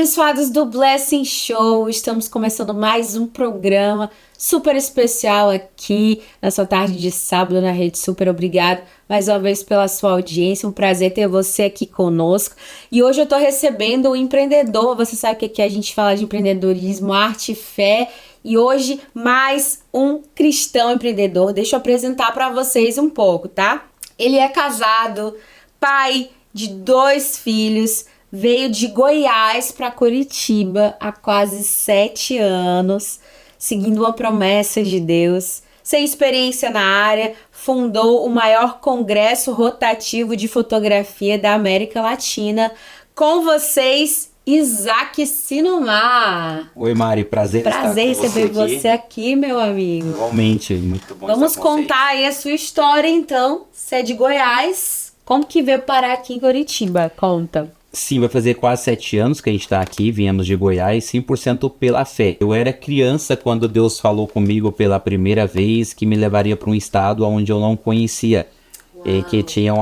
abençoados do Blessing Show, estamos começando mais um programa super especial aqui nessa tarde de sábado na Rede Super. Obrigado mais uma vez pela sua audiência, um prazer ter você aqui conosco. E hoje eu tô recebendo um empreendedor, você sabe que aqui a gente fala de empreendedorismo, arte e fé. E hoje mais um cristão empreendedor. Deixa eu apresentar para vocês um pouco, tá? Ele é casado, pai de 2 filhos, veio de Goiás para Curitiba há quase 7 anos, seguindo uma promessa de Deus. Sem experiência na área, fundou o maior congresso rotativo de fotografia da América Latina. Com vocês, Isaac Sinomar. Oi, Mari, prazer receber você aqui, meu amigo. Igualmente, muito bom. Vamos contar aí a sua história, então. Você é de Goiás, como que veio parar aqui em Curitiba? Conta. Sim, vai fazer quase 7 anos que a gente está aqui, viemos de Goiás, 100% pela fé. Eu era criança quando Deus falou comigo pela primeira vez que me levaria para um estado onde eu não conhecia, e que tinha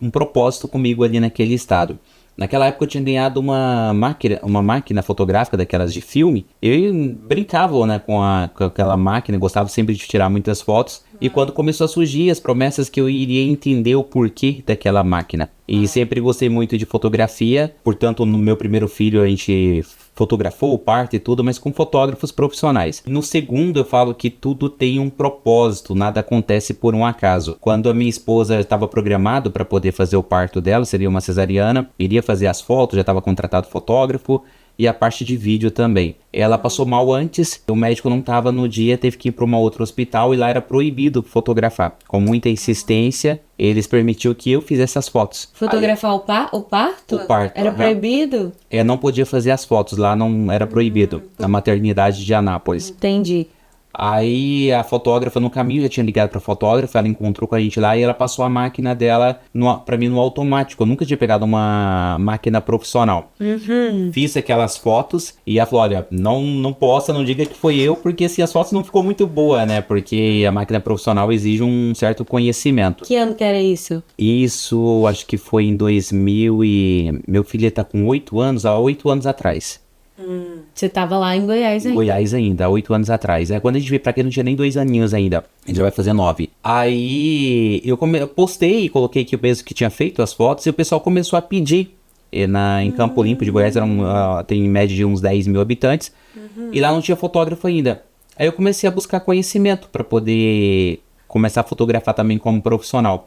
um propósito comigo ali naquele estado. Naquela época eu tinha ganhado uma máquina fotográfica daquelas de filme. Eu brincava, né, com aquela máquina, gostava sempre de tirar muitas fotos. E quando começou a surgir as promessas que eu iria entender o porquê daquela máquina. E sempre gostei muito de fotografia, portanto no meu primeiro filho a gente fotografou o parto e tudo, mas com fotógrafos profissionais. No segundo eu falo que tudo tem um propósito, nada acontece por um acaso. Quando a minha esposa estava programado para poder fazer o parto dela, seria uma cesariana, iria fazer as fotos, já estava contratado fotógrafo, e a parte de vídeo também. Ela passou mal antes, o médico não estava no dia, teve que ir para um outro hospital e lá era proibido fotografar. Com muita insistência, eles permitiram que eu fizesse as fotos. Fotografar o parto? O parto. Era proibido? Não podia fazer as fotos, lá não era proibido, na maternidade de Anápolis. Entendi. Aí a fotógrafa no caminho, já tinha ligado pra fotógrafa, ela encontrou com a gente lá e ela passou a máquina dela pra mim no automático. Eu nunca tinha pegado uma máquina profissional. Fiz aquelas fotos e ela falou, olha, não possa, não diga que foi eu, porque assim, as fotos não ficou muito boa, né? Porque a máquina profissional exige um certo conhecimento. Que ano que era isso? Isso, acho que foi em 2000 e... Meu filho tá com 8 anos, há 8 anos atrás. Você tava lá em Goiás ainda? Goiás ainda, há 8 anos atrás. Quando a gente veio pra aqui, não tinha nem 2 aninhos ainda. A gente já vai fazer 9. Aí eu postei e coloquei que o mesmo que tinha feito as fotos e o pessoal começou a pedir. Em Campo Limpo de Goiás tem em média de uns 10 mil habitantes. E lá não tinha fotógrafo ainda. Aí eu comecei a buscar conhecimento para poder começar a fotografar também como profissional.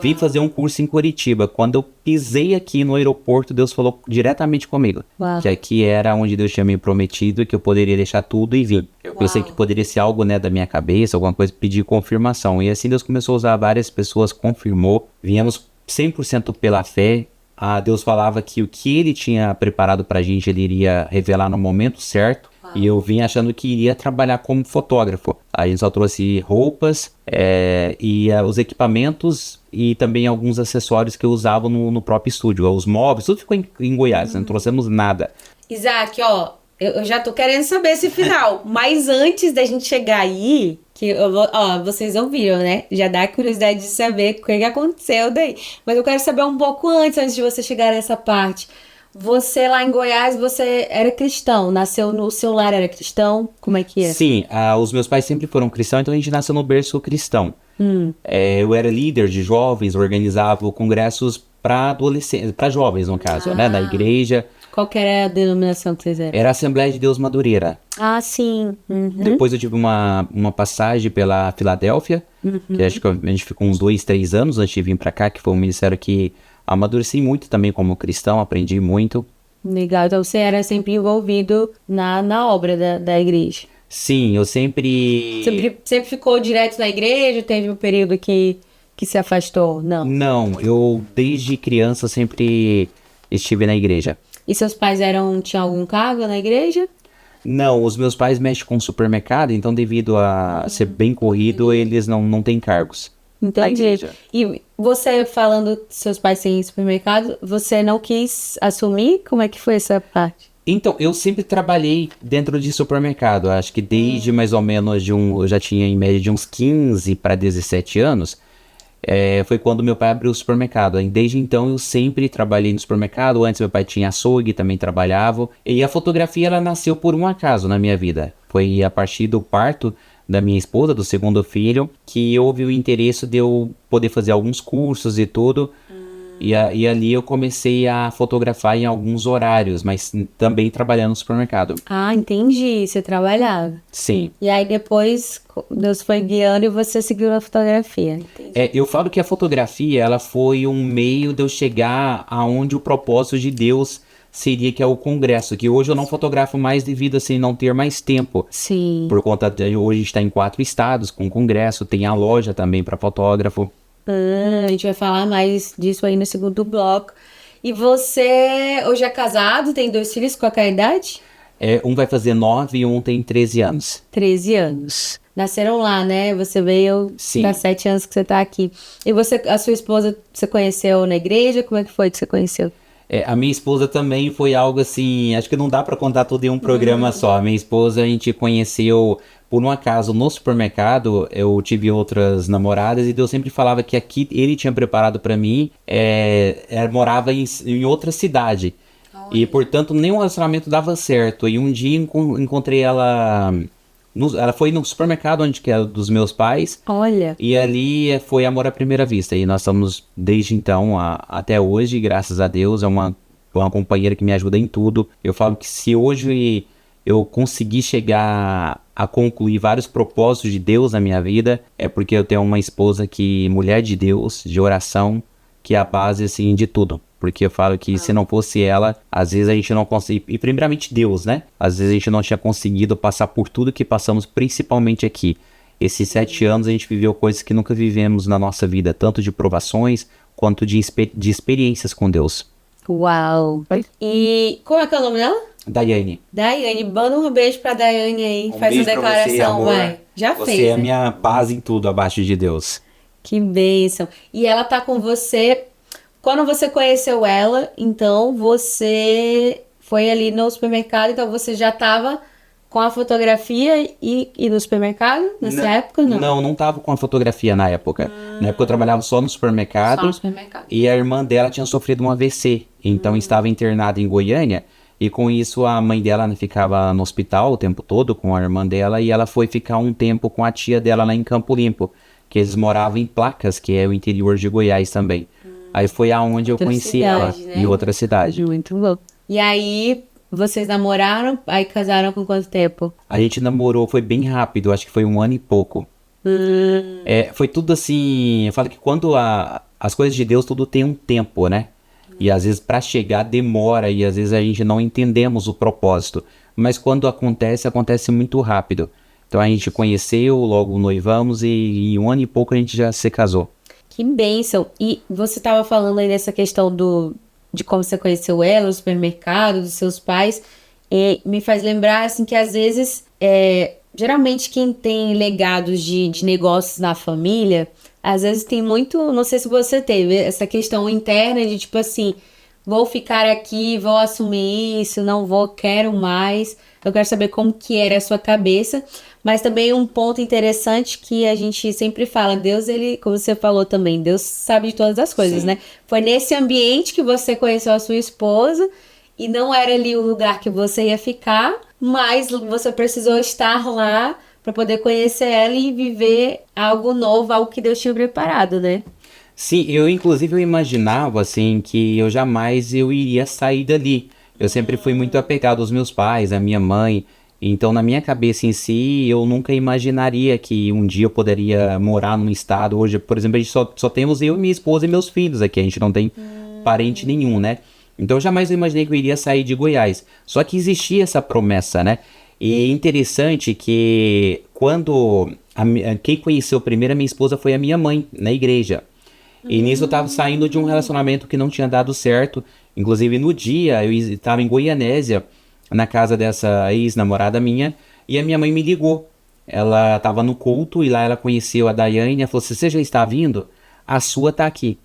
Vim fazer um curso em Curitiba. Quando eu pisei aqui no aeroporto, Deus falou diretamente comigo. Que aqui era onde Deus tinha me prometido, que eu poderia deixar tudo e vir. Eu sei que poderia ser algo, né, da minha cabeça, alguma coisa, pedir confirmação. E assim Deus começou a usar várias pessoas, confirmou. Viemos 100% pela fé. Deus falava que o que Ele tinha preparado pra gente, Ele iria revelar no momento certo. E eu vim achando que iria trabalhar como fotógrafo. Aí ele só trouxe roupas e os equipamentos e também alguns acessórios que eu usava no próprio estúdio. Os móveis, tudo ficou em Goiás, não trouxemos nada. Isaac, ó, eu já tô querendo saber esse final. Mas antes da gente chegar aí, vocês ouviram, né? Já dá a curiosidade de saber o que aconteceu daí. Mas eu quero saber um pouco antes de você chegar nessa parte. Você lá em Goiás, você era cristão, nasceu no seu lar, era cristão? Como é que é? Sim, os meus pais sempre foram cristãos, então a gente nasceu no berço cristão. Eu era líder de jovens, organizava congressos para adolescentes, para jovens no caso, né, na igreja. Qual que era a denominação que vocês eram? Era a Assembleia de Deus Madureira. Ah, sim. Depois eu tive uma passagem pela Filadélfia, que acho que a gente ficou uns 2, 3 anos antes de vir para cá, que foi um ministério que amadureci muito também como cristão, aprendi muito. Legal, então você era sempre envolvido na obra da igreja. Sim, eu sempre... Sempre ficou direto na igreja? Teve um período que se afastou? Não. Não, eu desde criança sempre estive na igreja. E seus pais tinham algum cargo na igreja? Não, os meus pais mexem com supermercado, então devido a ser bem corrido, eles não têm cargos. Entendi. E você falando que seus pais têm supermercado, você não quis assumir? Como é que foi essa parte? Então, eu sempre trabalhei dentro de supermercado. Acho que desde mais ou menos eu já tinha em média de uns 15 para 17 anos. foi quando meu pai abriu o supermercado. E desde então eu sempre trabalhei no supermercado. Antes meu pai tinha açougue, também trabalhava. E a fotografia ela nasceu por um acaso na minha vida. Foi a partir do parto da minha esposa, do segundo filho, que houve o interesse de eu poder fazer alguns cursos e tudo. E ali eu comecei a fotografar em alguns horários, mas também trabalhando no supermercado. Ah, entendi. Você trabalhava. Sim. E aí depois Deus foi guiando e você seguiu a fotografia. Entendi. Eu falo que a fotografia ela foi um meio de eu chegar aonde o propósito de Deus seria, que é o congresso, que hoje eu não fotografo mais devido a assim, não ter mais tempo. Sim. Por conta de hoje a gente está em 4 estados com congresso, tem a loja também para fotógrafo. A gente vai falar mais disso aí no segundo bloco. E você hoje é casado, tem 2 filhos, qual é a idade? Um vai fazer 9 e um tem 13 anos. 13 anos. Nasceram lá, né? Você veio Sim. há 7 anos que você tá aqui. E você, a sua esposa, você conheceu na igreja? Como é que foi que você conheceu? A minha esposa também foi algo assim, acho que não dá pra contar tudo em um programa só. A minha esposa a gente conheceu por um acaso no supermercado. Eu tive outras namoradas e Deus sempre falava que aqui ele tinha preparado pra mim, morava em outra cidade. E portanto nenhum relacionamento dava certo. E um dia encontrei ela, ela foi no supermercado onde que era dos meus pais. Olha. E ali foi amor à primeira vista. E nós estamos desde então até hoje, graças a Deus. É uma companheira que me ajuda em tudo. Eu falo que se hoje eu conseguir chegar a concluir vários propósitos de Deus na minha vida, é porque eu tenho uma esposa que, mulher de Deus, de oração, que é a base assim de tudo. Porque eu falo que se não fosse ela, às vezes a gente não consegue, e primeiramente Deus, né? Às vezes a gente não tinha conseguido passar por tudo que passamos, principalmente aqui. Esses 7 anos a gente viveu coisas que nunca vivemos na nossa vida, tanto de provações quanto de experiências com Deus. Uau! E como é que é o nome dela? Daiane. Daiane, manda um beijo pra Daiane aí. Faz Beijo a pra você, declaração, amor. vai. Já você fez. Você é a né? minha base em tudo, abaixo de Deus. Que bênção. E ela tá com você. Quando você conheceu ela, então você foi ali no supermercado, então você já tava com a fotografia e no supermercado nessa época, não? Não tava com a fotografia na época. Na época eu trabalhava só no supermercado. Só no supermercado. E a irmã dela tinha sofrido um AVC, então estava internada em Goiânia. E com isso a mãe dela ficava no hospital o tempo todo com a irmã dela. E ela foi ficar um tempo com a tia dela lá em Campo Limpo, que eles moravam em Placas, que é o interior de Goiás também. Aí foi aonde eu conheci ela, né? em outra cidade. Muito louco. E aí, vocês namoraram, aí casaram com quanto tempo? A gente namorou, foi bem rápido, acho que foi 1 ano e pouco. Foi tudo assim, eu falo que quando as coisas de Deus, tudo tem um tempo, né? E às vezes para chegar demora e às vezes a gente não entendemos o propósito. Mas quando acontece, acontece muito rápido. Então a gente conheceu, logo noivamos e em 1 ano e pouco a gente já se casou. Que bênção. E você estava falando aí dessa questão de como você conheceu ela, no supermercado, dos seus pais. E me faz lembrar, assim, que às vezes, geralmente quem tem legados de negócios na família, às vezes tem muito, não sei se você teve, essa questão interna de tipo assim, vou ficar aqui, vou assumir isso, não vou, quero mais. Eu quero saber como que era a sua cabeça. Mas também um ponto interessante que a gente sempre fala, Deus, ele, como você falou também, Deus sabe de todas as coisas, né? Foi nesse ambiente que você conheceu a sua esposa e não era ali o lugar que você ia ficar, mas você precisou estar lá para poder conhecer ela e viver algo novo, algo que Deus tinha preparado, né? Sim, inclusive eu imaginava assim que eu jamais iria sair dali. Eu sempre fui muito apegado aos meus pais, à minha mãe. Então, na minha cabeça em si, eu nunca imaginaria que um dia eu poderia morar num estado. Hoje, por exemplo, a gente só temos eu, minha esposa e meus filhos aqui. A gente não tem parente nenhum, né? Então, jamais eu imaginei que eu iria sair de Goiás. Só que existia essa promessa, né? E é interessante que quando quem conheceu primeiro a minha esposa foi a minha mãe, na igreja. E nisso eu tava saindo de um relacionamento que não tinha dado certo. Inclusive, no dia, eu estava em Goianésia, na casa dessa ex-namorada minha, e a minha mãe me ligou. Ela estava no culto e lá ela conheceu a Daiane e ela falou assim, você já está vindo? A sua tá aqui.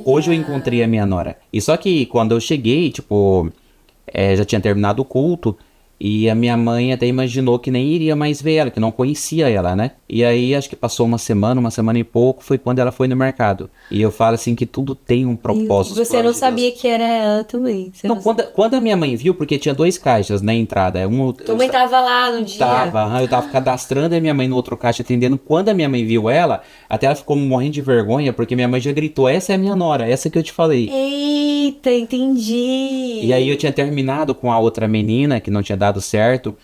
Hoje eu encontrei a minha nora. E só que quando eu cheguei, tipo, já tinha terminado o culto, E a minha mãe até imaginou que nem iria mais ver ela, que não conhecia ela, né? E aí acho que passou uma semana e pouco, foi quando ela foi no mercado. E eu falo assim que tudo tem um E propósito. você não sabia que era ela também. Você Não, não... quando a minha mãe viu, porque tinha 2 caixas na entrada. Tua mãe tava lá no dia. Eu tava cadastrando a minha mãe no outro caixa atendendo. Quando a minha mãe viu ela, até ela ficou morrendo de vergonha, porque minha mãe já gritou: essa é a minha nora, essa que eu te falei. Eita, entendi. E aí eu tinha terminado com a outra menina, que não tinha dado certo.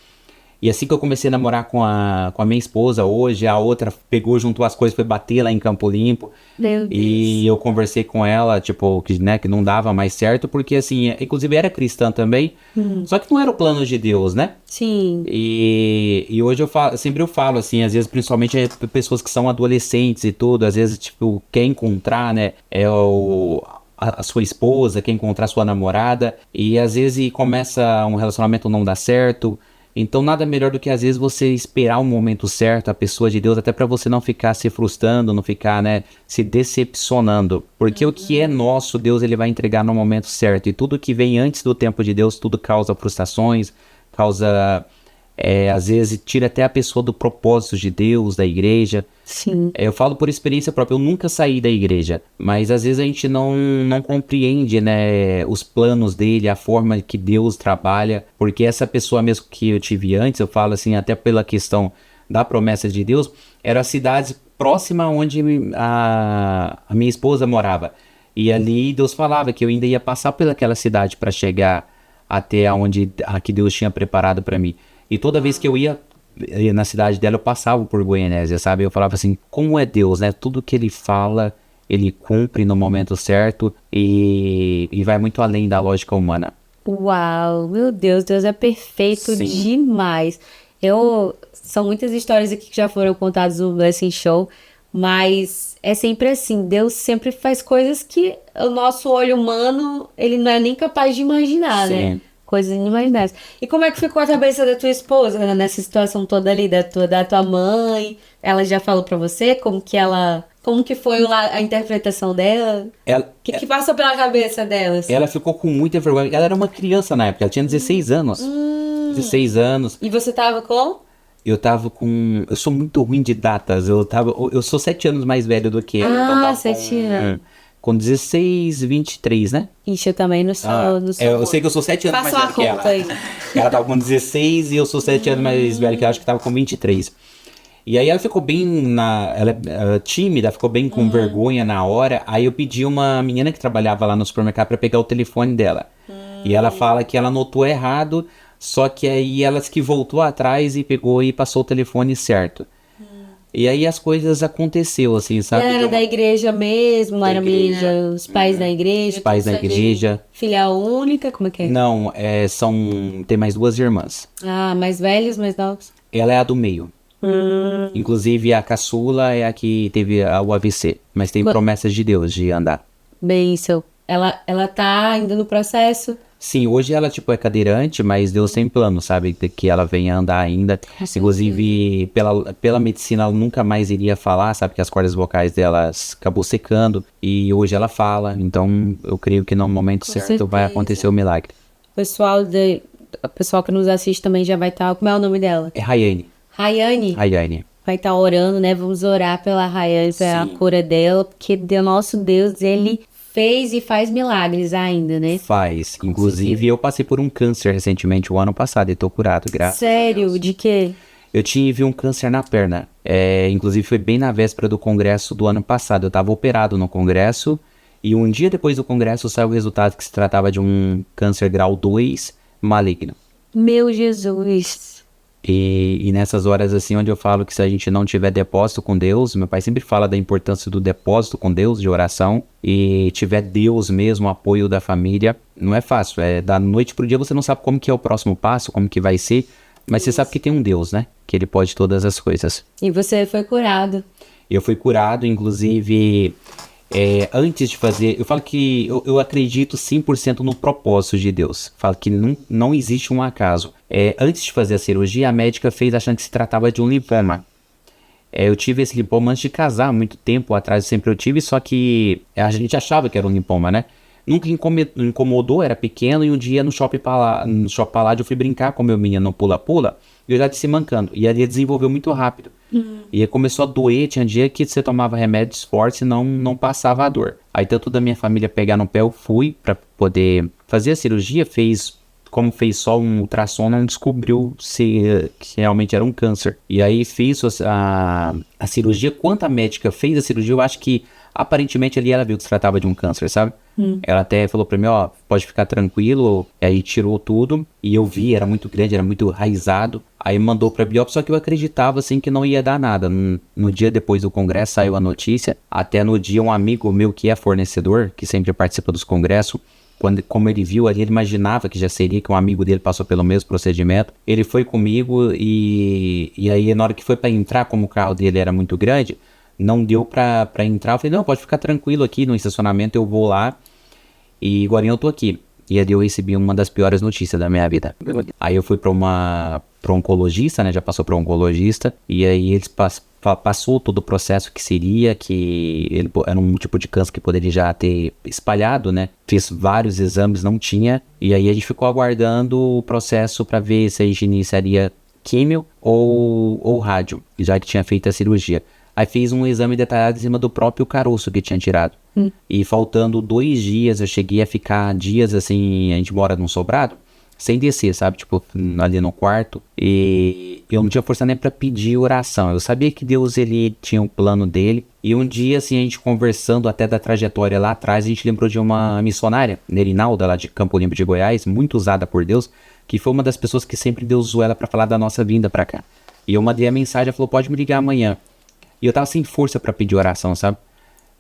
E assim que eu comecei a namorar com a minha esposa hoje, a outra pegou, juntou as coisas, foi bater lá em Campo Limpo. Meu Deus. E eu conversei com ela, tipo, que, né, que não dava mais certo, porque assim, inclusive era cristã também, só que não era o plano de Deus, né? Sim. E hoje sempre eu falo assim, às vezes principalmente pessoas que são adolescentes e tudo, às vezes tipo, quer encontrar, né, a sua esposa, quer encontrar sua namorada, e às vezes começa um relacionamento não dá certo. Então nada melhor do que às vezes você esperar o momento certo, a pessoa de Deus, até para você não ficar se frustrando, não ficar, né, se decepcionando. Porque o que é nosso, Deus ele vai entregar no momento certo. E tudo que vem antes do tempo de Deus, tudo causa frustrações, causa, às vezes tira até a pessoa do propósito de Deus, da igreja. Sim. Eu falo por experiência própria, eu nunca saí da igreja, mas às vezes a gente não compreende, né, os planos dele, a forma que Deus trabalha, porque essa pessoa mesmo que eu tive antes, eu falo assim, até pela questão da promessa de Deus, era a cidade próxima onde a minha esposa morava, e ali Deus falava que eu ainda ia passar pelaquela cidade para chegar até onde a que Deus tinha preparado para mim, e toda vez que eu ia na cidade dela, eu passava por Goianésia, sabe? Eu falava assim, como é Deus, né? Tudo que ele fala, ele cumpre no momento certo e vai muito além da lógica humana. Uau, meu Deus, Deus é perfeito Sim. demais. São muitas histórias aqui que já foram contadas no Blessing Show, mas é sempre assim, Deus sempre faz coisas que o nosso olho humano, ele não é nem capaz de imaginar, né? Sim. Coisas inimagináveis. E como é que ficou a cabeça da tua esposa, né, nessa situação toda ali, da tua mãe? Ela já falou pra você como que foi lá a interpretação dela? Ela, O que passou pela cabeça dela? Assim? ela ficou com muita vergonha. Ela era uma criança na época, ela tinha 16 anos. 16 anos. E você tava com? Eu sou muito ruim de datas. Eu sou 7 anos mais velho do que ela. Então tava 7 anos. com 16, 23, né? Ixi, eu também não sou. Não sou Eu sei que eu sou 7 anos Faça mais uma velho que conta ela. aí. Ela tava com 16 e eu sou 7 anos mais velho que ela, acho que tava com 23. E aí ela ficou bem ela é tímida, ficou bem com vergonha na hora. Aí eu pedi uma menina que trabalhava lá no supermercado pra pegar o telefone dela. E ela fala que ela anotou errado, só que aí ela que voltou atrás e pegou e passou o telefone certo. E aí as coisas aconteceu assim, sabe? Ela era da igreja mesmo, Da era igreja. menina, os pais da igreja. Os pais da tudo certinho. igreja. Filha única, como é que é? Não, tem mais 2 irmãs. Ah, mais velhos, mais novos? Ela é a do meio. Inclusive a caçula é a que teve o AVC, mas tem promessas de Deus de andar. Bênção. Ela tá ainda no processo? Sim, hoje ela tipo é cadeirante, mas Deus tem plano, sabe, de que ela venha andar ainda. Inclusive pela medicina ela nunca mais iria falar, sabe, que as cordas vocais delas acabou secando e hoje ela fala. Então eu creio que no momento Com certo vai certeza. acontecer o milagre. O pessoal que nos assiste também já vai estar. Como é o nome dela? É Rayane. Rayane. Vai estar orando, né? Vamos orar pela Rayane, pela Sim. cura dela, porque o nosso Deus, ele fez e faz milagres ainda, né? Faz. Inclusive eu passei por um câncer recentemente o ano passado e tô curado, graças a Sério? Deus. De quê? Eu tive um câncer na perna. Inclusive foi bem na véspera do congresso do ano passado. Eu tava operado no congresso e um dia depois do congresso saiu o resultado que se tratava de um câncer grau 2 maligno. Meu Jesus. E nessas horas assim onde eu falo que se a gente não tiver depósito com Deus, meu pai sempre fala da importância do depósito com Deus, de oração, e tiver Deus mesmo, o apoio da família, não é fácil, da noite pro dia você não sabe como que é o próximo passo, como que vai ser, mas você sabe que tem um Deus, né, que ele pode todas as coisas. E você foi curado. Eu fui curado, inclusive, antes de fazer, eu falo que eu acredito 100% no propósito de Deus. Falo que não existe um acaso. Antes de fazer a cirurgia, a médica fez achando que se tratava de um linfoma. Eu tive esse linfoma antes de casar, muito tempo atrás sempre eu tive, só que a gente achava que era um linfoma, né? Nunca incomodou, era pequeno, e um dia no Shopping Paládio eu fui brincar com meu menino no pula-pula, e eu já disse mancando, e ali desenvolveu muito rápido. E aí começou a doer, tinha dia que você tomava remédios fortes e não passava a dor. Aí tanto da minha família pegar no pé, eu fui pra poder fazer a cirurgia, como fez só um ultrassom, não descobriu que realmente era um câncer. E aí fez a cirurgia. Quando a médica fez a cirurgia, eu acho que aparentemente ali ela viu que se tratava de um câncer, sabe? Ela até falou pra mim, ó, pode ficar tranquilo. Aí tirou tudo e eu vi, era muito grande, era muito raizado. Aí mandou pra biópsia, só que eu acreditava assim que não ia dar nada. No dia depois do congresso saiu a notícia. Até no dia um amigo meu que é fornecedor, que sempre participa dos congressos, como ele viu ali, ele imaginava que já seria, que um amigo dele passou pelo mesmo procedimento. Ele foi comigo e aí na hora que foi pra entrar, como o carro dele era muito grande, não deu pra entrar. Eu falei, não, pode ficar tranquilo aqui no estacionamento, eu vou lá e agora eu tô aqui. E ali eu recebi uma das piores notícias da minha vida. Aí eu fui pra oncologista, né, já passou pra oncologista, e aí eles passou todo o processo que seria, que ele era um tipo de câncer que poderia já ter espalhado, né? Fiz vários exames, não tinha, e aí a gente ficou aguardando o processo para ver se a gente iniciaria químio ou rádio, já que tinha feito a cirurgia. Aí fiz um exame detalhado em cima do próprio caroço que tinha tirado. E faltando 2 dias, eu cheguei a ficar dias assim, a gente mora num sobrado, sem descer, sabe? Tipo, ali no quarto. E eu não tinha força nem pra pedir oração. Eu sabia que Deus, ele tinha um plano dele. E um dia, assim, a gente conversando até da trajetória lá atrás, a gente lembrou de uma missionária, Nerinalda, lá de Campo Limpo de Goiás, muito usada por Deus, que foi uma das pessoas que sempre Deus usou ela pra falar da nossa vinda pra cá. E eu mandei a mensagem, ela falou, pode me ligar amanhã. E eu tava sem força pra pedir oração, sabe?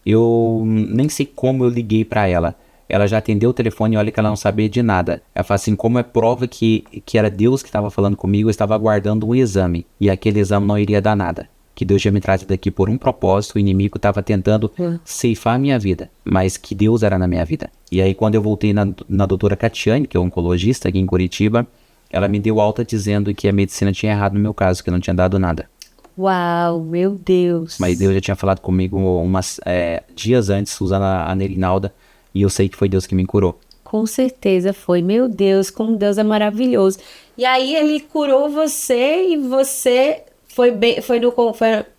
Eu nem sei como eu liguei pra ela. Ela já atendeu o telefone e olha que ela não sabia de nada. Ela fala assim, como é prova que era Deus que estava falando comigo, eu estava aguardando um exame. E aquele exame não iria dar nada. Que Deus tinha me trazido aqui por um propósito, o inimigo estava tentando ceifar a minha vida. Mas que Deus era na minha vida. E aí quando eu voltei na doutora Catiane, que é oncologista aqui em Curitiba, ela me deu alta dizendo que a medicina tinha errado no meu caso, que não tinha dado nada. Uau, meu Deus. Mas Deus já tinha falado comigo dias antes, usando a Nerinalda. E eu sei que foi Deus que me curou. Com certeza foi. Meu Deus, como Deus é maravilhoso. E aí ele curou você e você foi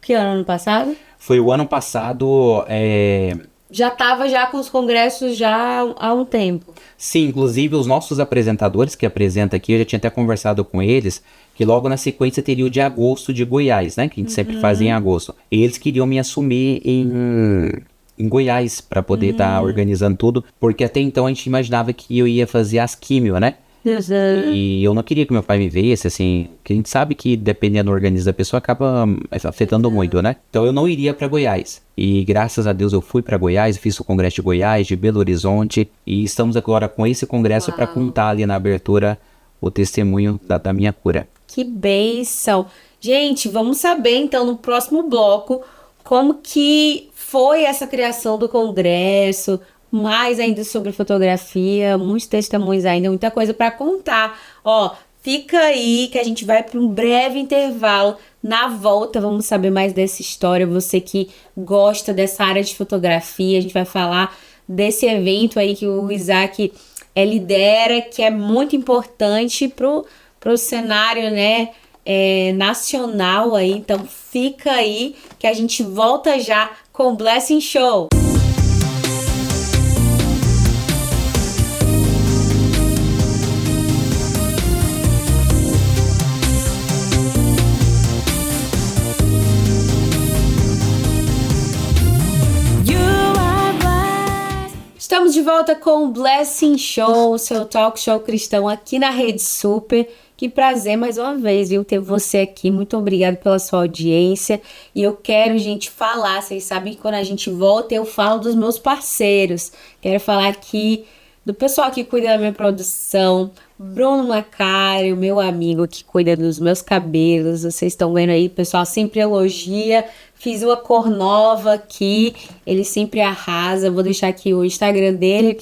que ano passado? Foi o ano passado. Já estava já com os congressos já há um tempo. Sim, inclusive os nossos apresentadores que apresentam aqui, eu já tinha até conversado com eles, que logo na sequência teria o de agosto de Goiás, né? Que a gente sempre faz em agosto. E eles queriam me assumir em Goiás, para poder estar organizando tudo, porque até então a gente imaginava que eu ia fazer as químio, né? E eu não queria que meu pai me visse, assim, que a gente sabe que dependendo do organismo da pessoa acaba afetando muito, né? Então eu não iria para Goiás. E graças a Deus eu fui para Goiás, fiz o congresso de Goiás, de Belo Horizonte, e estamos agora com esse congresso para contar ali na abertura o testemunho da minha cura. Que bênção! Gente, vamos saber então no próximo bloco como que foi essa criação do congresso, mais ainda sobre fotografia, muitos testemunhos ainda, muita coisa para contar. Ó, fica aí que a gente vai para um breve intervalo. Na volta vamos saber mais dessa história. Você que gosta dessa área de fotografia, a gente vai falar desse evento aí que o Isaac lidera, que é muito importante pro cenário, né? Nacional aí, então fica aí que a gente volta já com o Blessing Show. Estamos de volta com o Blessing Show, seu talk show cristão aqui na Rede Super. Que prazer mais uma vez, viu, ter você aqui. Muito obrigada pela sua audiência. E eu quero, gente, falar. Vocês sabem que quando a gente volta, eu falo dos meus parceiros. Quero falar aqui do pessoal que cuida da minha produção. Bruno Macari, o meu amigo que cuida dos meus cabelos. Vocês estão vendo aí, o pessoal sempre elogia. Fiz uma cor nova aqui. Ele sempre arrasa. Vou deixar aqui o Instagram dele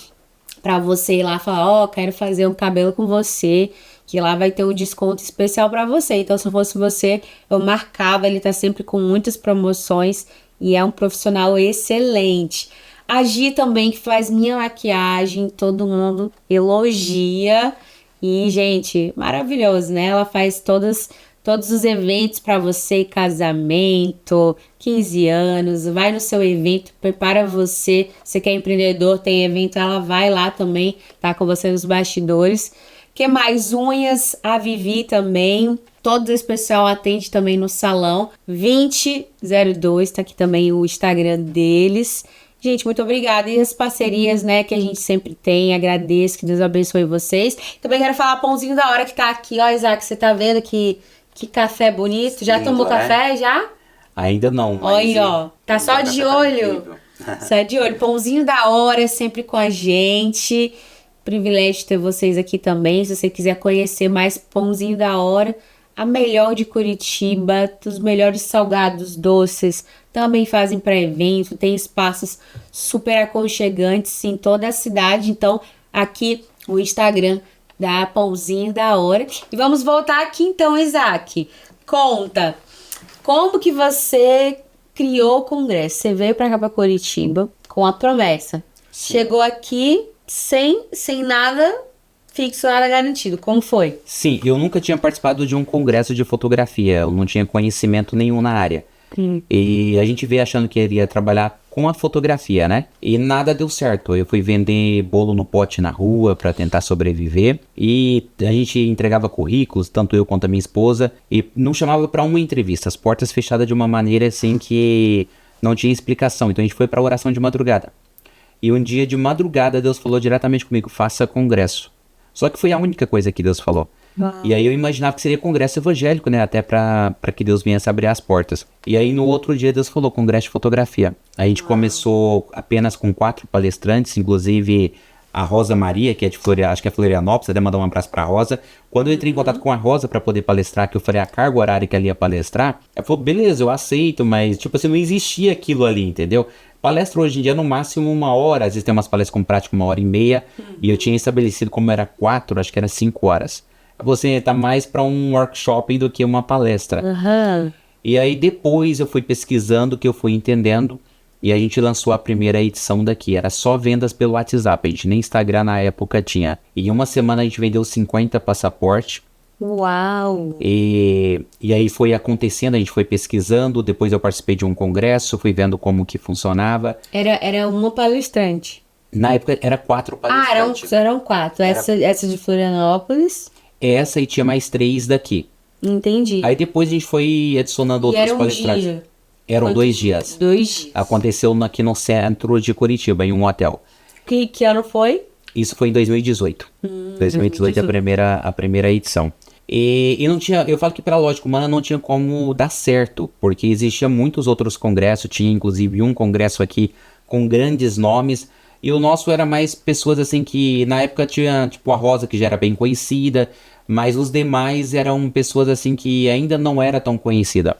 para você ir lá e falar, quero fazer um cabelo com você. Que lá vai ter um desconto especial para você. Então, se eu fosse você, eu marcava. Ele tá sempre com muitas promoções e é um profissional excelente. A Gi também, que faz minha maquiagem, todo mundo elogia. E, gente, maravilhoso, né? Ela faz todos os eventos para você, casamento, 15 anos, vai no seu evento, prepara você. Você que é empreendedor, tem evento, ela vai lá também, tá com você nos bastidores. Que mais? Unhas, a Vivi também. Todo especial atende também no salão 2002, tá aqui também o Instagram deles. Gente, muito obrigada. E as parcerias, né, que a gente sempre tem, agradeço, que Deus abençoe vocês. Também quero falar Pãozinho da Hora que tá aqui, ó, Isaac, você tá vendo que café bonito? Já tomou café, já? Ainda não, Olha aí, ó, tá só de olho. Só de olho. Pãozinho da Hora, sempre com a gente. Privilégio ter vocês aqui também. Se você quiser conhecer mais Pãozinho da Hora, a melhor de Curitiba, dos melhores salgados doces, também fazem para evento, tem espaços super aconchegantes em toda a cidade. Então, aqui o Instagram da Pãozinho da Hora. E vamos voltar aqui então, Isaac. Conta, como que você criou o congresso? Você veio para cá, para Curitiba, com a promessa. Sim. Chegou aqui sem nada fixo, nada garantido. Como foi? Sim, eu nunca tinha participado de um congresso de fotografia. Eu não tinha conhecimento nenhum na área. E a gente veio achando que iria trabalhar com a fotografia, né? E nada deu certo. Eu fui vender bolo no pote na rua para tentar sobreviver. E a gente entregava currículos, tanto eu quanto a minha esposa. E não chamava para uma entrevista. As portas fechadas de uma maneira assim que não tinha explicação. Então a gente foi para oração de madrugada. E um dia de madrugada Deus falou diretamente comigo: faça congresso. Só que foi a única coisa que Deus falou. E aí eu imaginava que seria congresso evangélico, né? Até pra que Deus viesse abrir as portas. E aí no outro dia Deus falou: congresso de fotografia. A gente começou apenas com 4 palestrantes, inclusive a Rosa Maria, que é de acho que é Florianópolis, até mandar um abraço pra Rosa. Quando eu entrei em contato com a Rosa pra poder palestrar, que eu falei a carga horária que ela ia palestrar, ela falou: beleza, eu aceito, mas tipo assim, não existia aquilo ali, entendeu? Palestra hoje em dia no máximo 1 hora, às vezes tem umas palestras com prática 1h30, e eu tinha estabelecido como era 4, acho que era 5 horas. Você tá mais para um workshop do que uma palestra. E aí depois eu fui pesquisando, que eu fui entendendo, e a gente lançou a primeira edição daqui. Era só vendas pelo WhatsApp, a gente nem Instagram na época tinha. E em uma semana a gente vendeu 50 passaportes. Uau! E aí foi acontecendo, a gente foi pesquisando, depois eu participei de um congresso, fui vendo como que funcionava. Era uma palestrante? Na época era 4 palestrantes. Eram 4. Essa de Florianópolis? Essa e tinha mais 3 daqui. Entendi. Aí depois a gente foi adicionando outros palestrantes. Dia? Eram 2 dias. 2 dias. Aconteceu aqui no centro de Curitiba, em um hotel. Que ano foi? Isso foi em 2018. 2018 a primeira edição. E não tinha, eu falo que pela lógica humana não tinha como dar certo, porque existia muitos outros congressos, tinha inclusive um congresso aqui com grandes nomes, e o nosso era mais pessoas assim que na época tinha tipo a Rosa, que já era bem conhecida, mas os demais eram pessoas assim que ainda não era tão conhecida.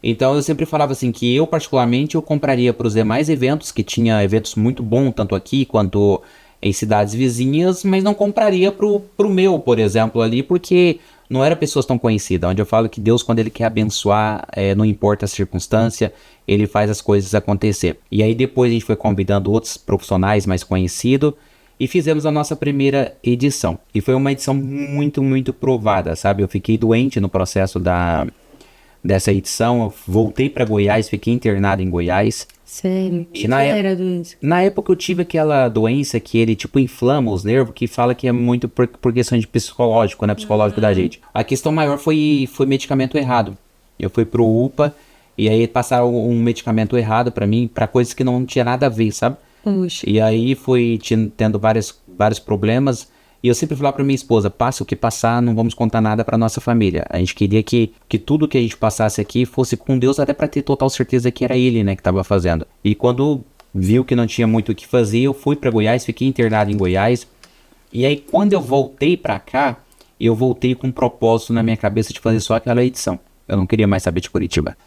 Então eu sempre falava assim que eu particularmente eu compraria para os demais eventos, que tinha eventos muito bons, tanto aqui quanto em cidades vizinhas, mas não compraria pro meu, por exemplo, ali, porque não era pessoas tão conhecidas. Onde eu falo que Deus, quando Ele quer abençoar, não importa a circunstância, Ele faz as coisas acontecer. E aí depois a gente foi convidando outros profissionais mais conhecidos e fizemos a nossa primeira edição. E foi uma edição muito, muito provada, sabe? Eu fiquei doente no processo dessa edição, eu voltei para Goiás, fiquei internado em Goiás. Sério? E na época eu tive aquela doença que ele tipo inflama os nervos, que fala que é muito por questão de psicológico, né? Psicológico da gente. A questão maior foi medicamento errado. Eu fui pro UPA e aí passaram um medicamento errado pra mim, pra coisas que não tinha nada a ver, sabe? Puxa. E aí fui tendo vários problemas. E eu sempre falava pra minha esposa: passa o que passar, não vamos contar nada pra nossa família. A gente queria que tudo que a gente passasse aqui fosse com Deus, até pra ter total certeza que era Ele, né, que tava fazendo. E quando viu que não tinha muito o que fazer, eu fui pra Goiás, fiquei internado em Goiás. E aí quando eu voltei pra cá, eu voltei com um propósito na minha cabeça de fazer só aquela edição. Eu não queria mais saber de Curitiba.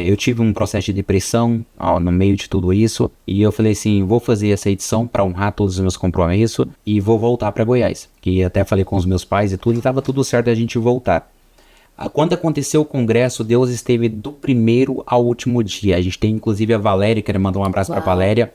Eu tive um processo de depressão no meio de tudo isso, e eu falei assim: vou fazer essa edição para honrar todos os meus compromissos e vou voltar para Goiás, que até falei com os meus pais e tudo, e estava tudo certo a gente voltar. Quando aconteceu o congresso, Deus esteve do primeiro ao último dia. A gente tem inclusive a Valéria, quero mandar um abraço para Valéria.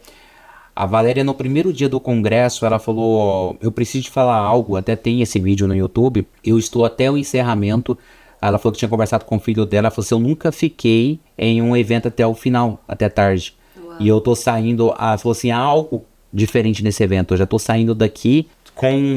A Valéria, no primeiro dia do congresso, ela falou, ó, eu preciso te falar algo, até tem esse vídeo no YouTube, eu estou até o encerramento. Ela falou que tinha conversado com o filho dela, ela falou assim, eu nunca fiquei em um evento até o final, até tarde. Uau. E eu tô saindo, ela falou assim, há algo diferente nesse evento, eu já tô saindo daqui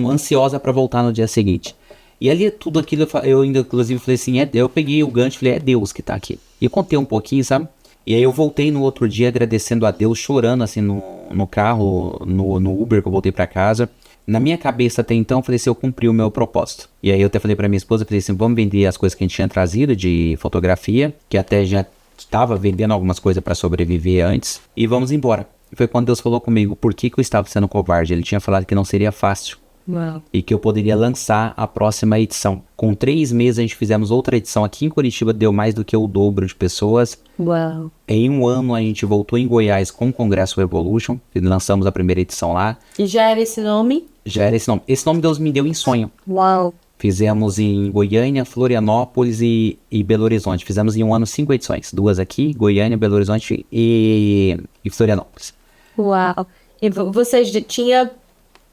ansiosa para voltar no dia seguinte. E ali tudo aquilo, eu ainda inclusive falei assim, eu peguei o gancho e falei, é Deus que tá aqui. E eu contei um pouquinho, sabe? E aí eu voltei no outro dia agradecendo a Deus, chorando assim no carro, no Uber que eu voltei pra casa. Na minha cabeça até então, eu falei assim, eu cumpri o meu propósito. E aí eu até falei pra minha esposa, falei assim, vamos vender as coisas que a gente tinha trazido de fotografia, que até já estava vendendo algumas coisas pra sobreviver antes, e vamos embora. E foi quando Deus falou comigo, por que eu estava sendo covarde? Ele tinha falado que não seria fácil. Uau. E que eu poderia lançar a próxima edição. Com 3 meses a gente fizemos outra edição aqui em Curitiba, deu mais do que o dobro de pessoas. Uau. Em 1 ano a gente voltou em Goiás com o Congresso Revolution, lançamos a primeira edição lá. E já era esse nome? Já era esse nome. Esse nome Deus me deu em sonho. Uau. Fizemos em Goiânia, Florianópolis e Belo Horizonte. Fizemos em 1 ano 5 edições. 2 aqui, Goiânia, Belo Horizonte e Florianópolis. Uau. E você já tinha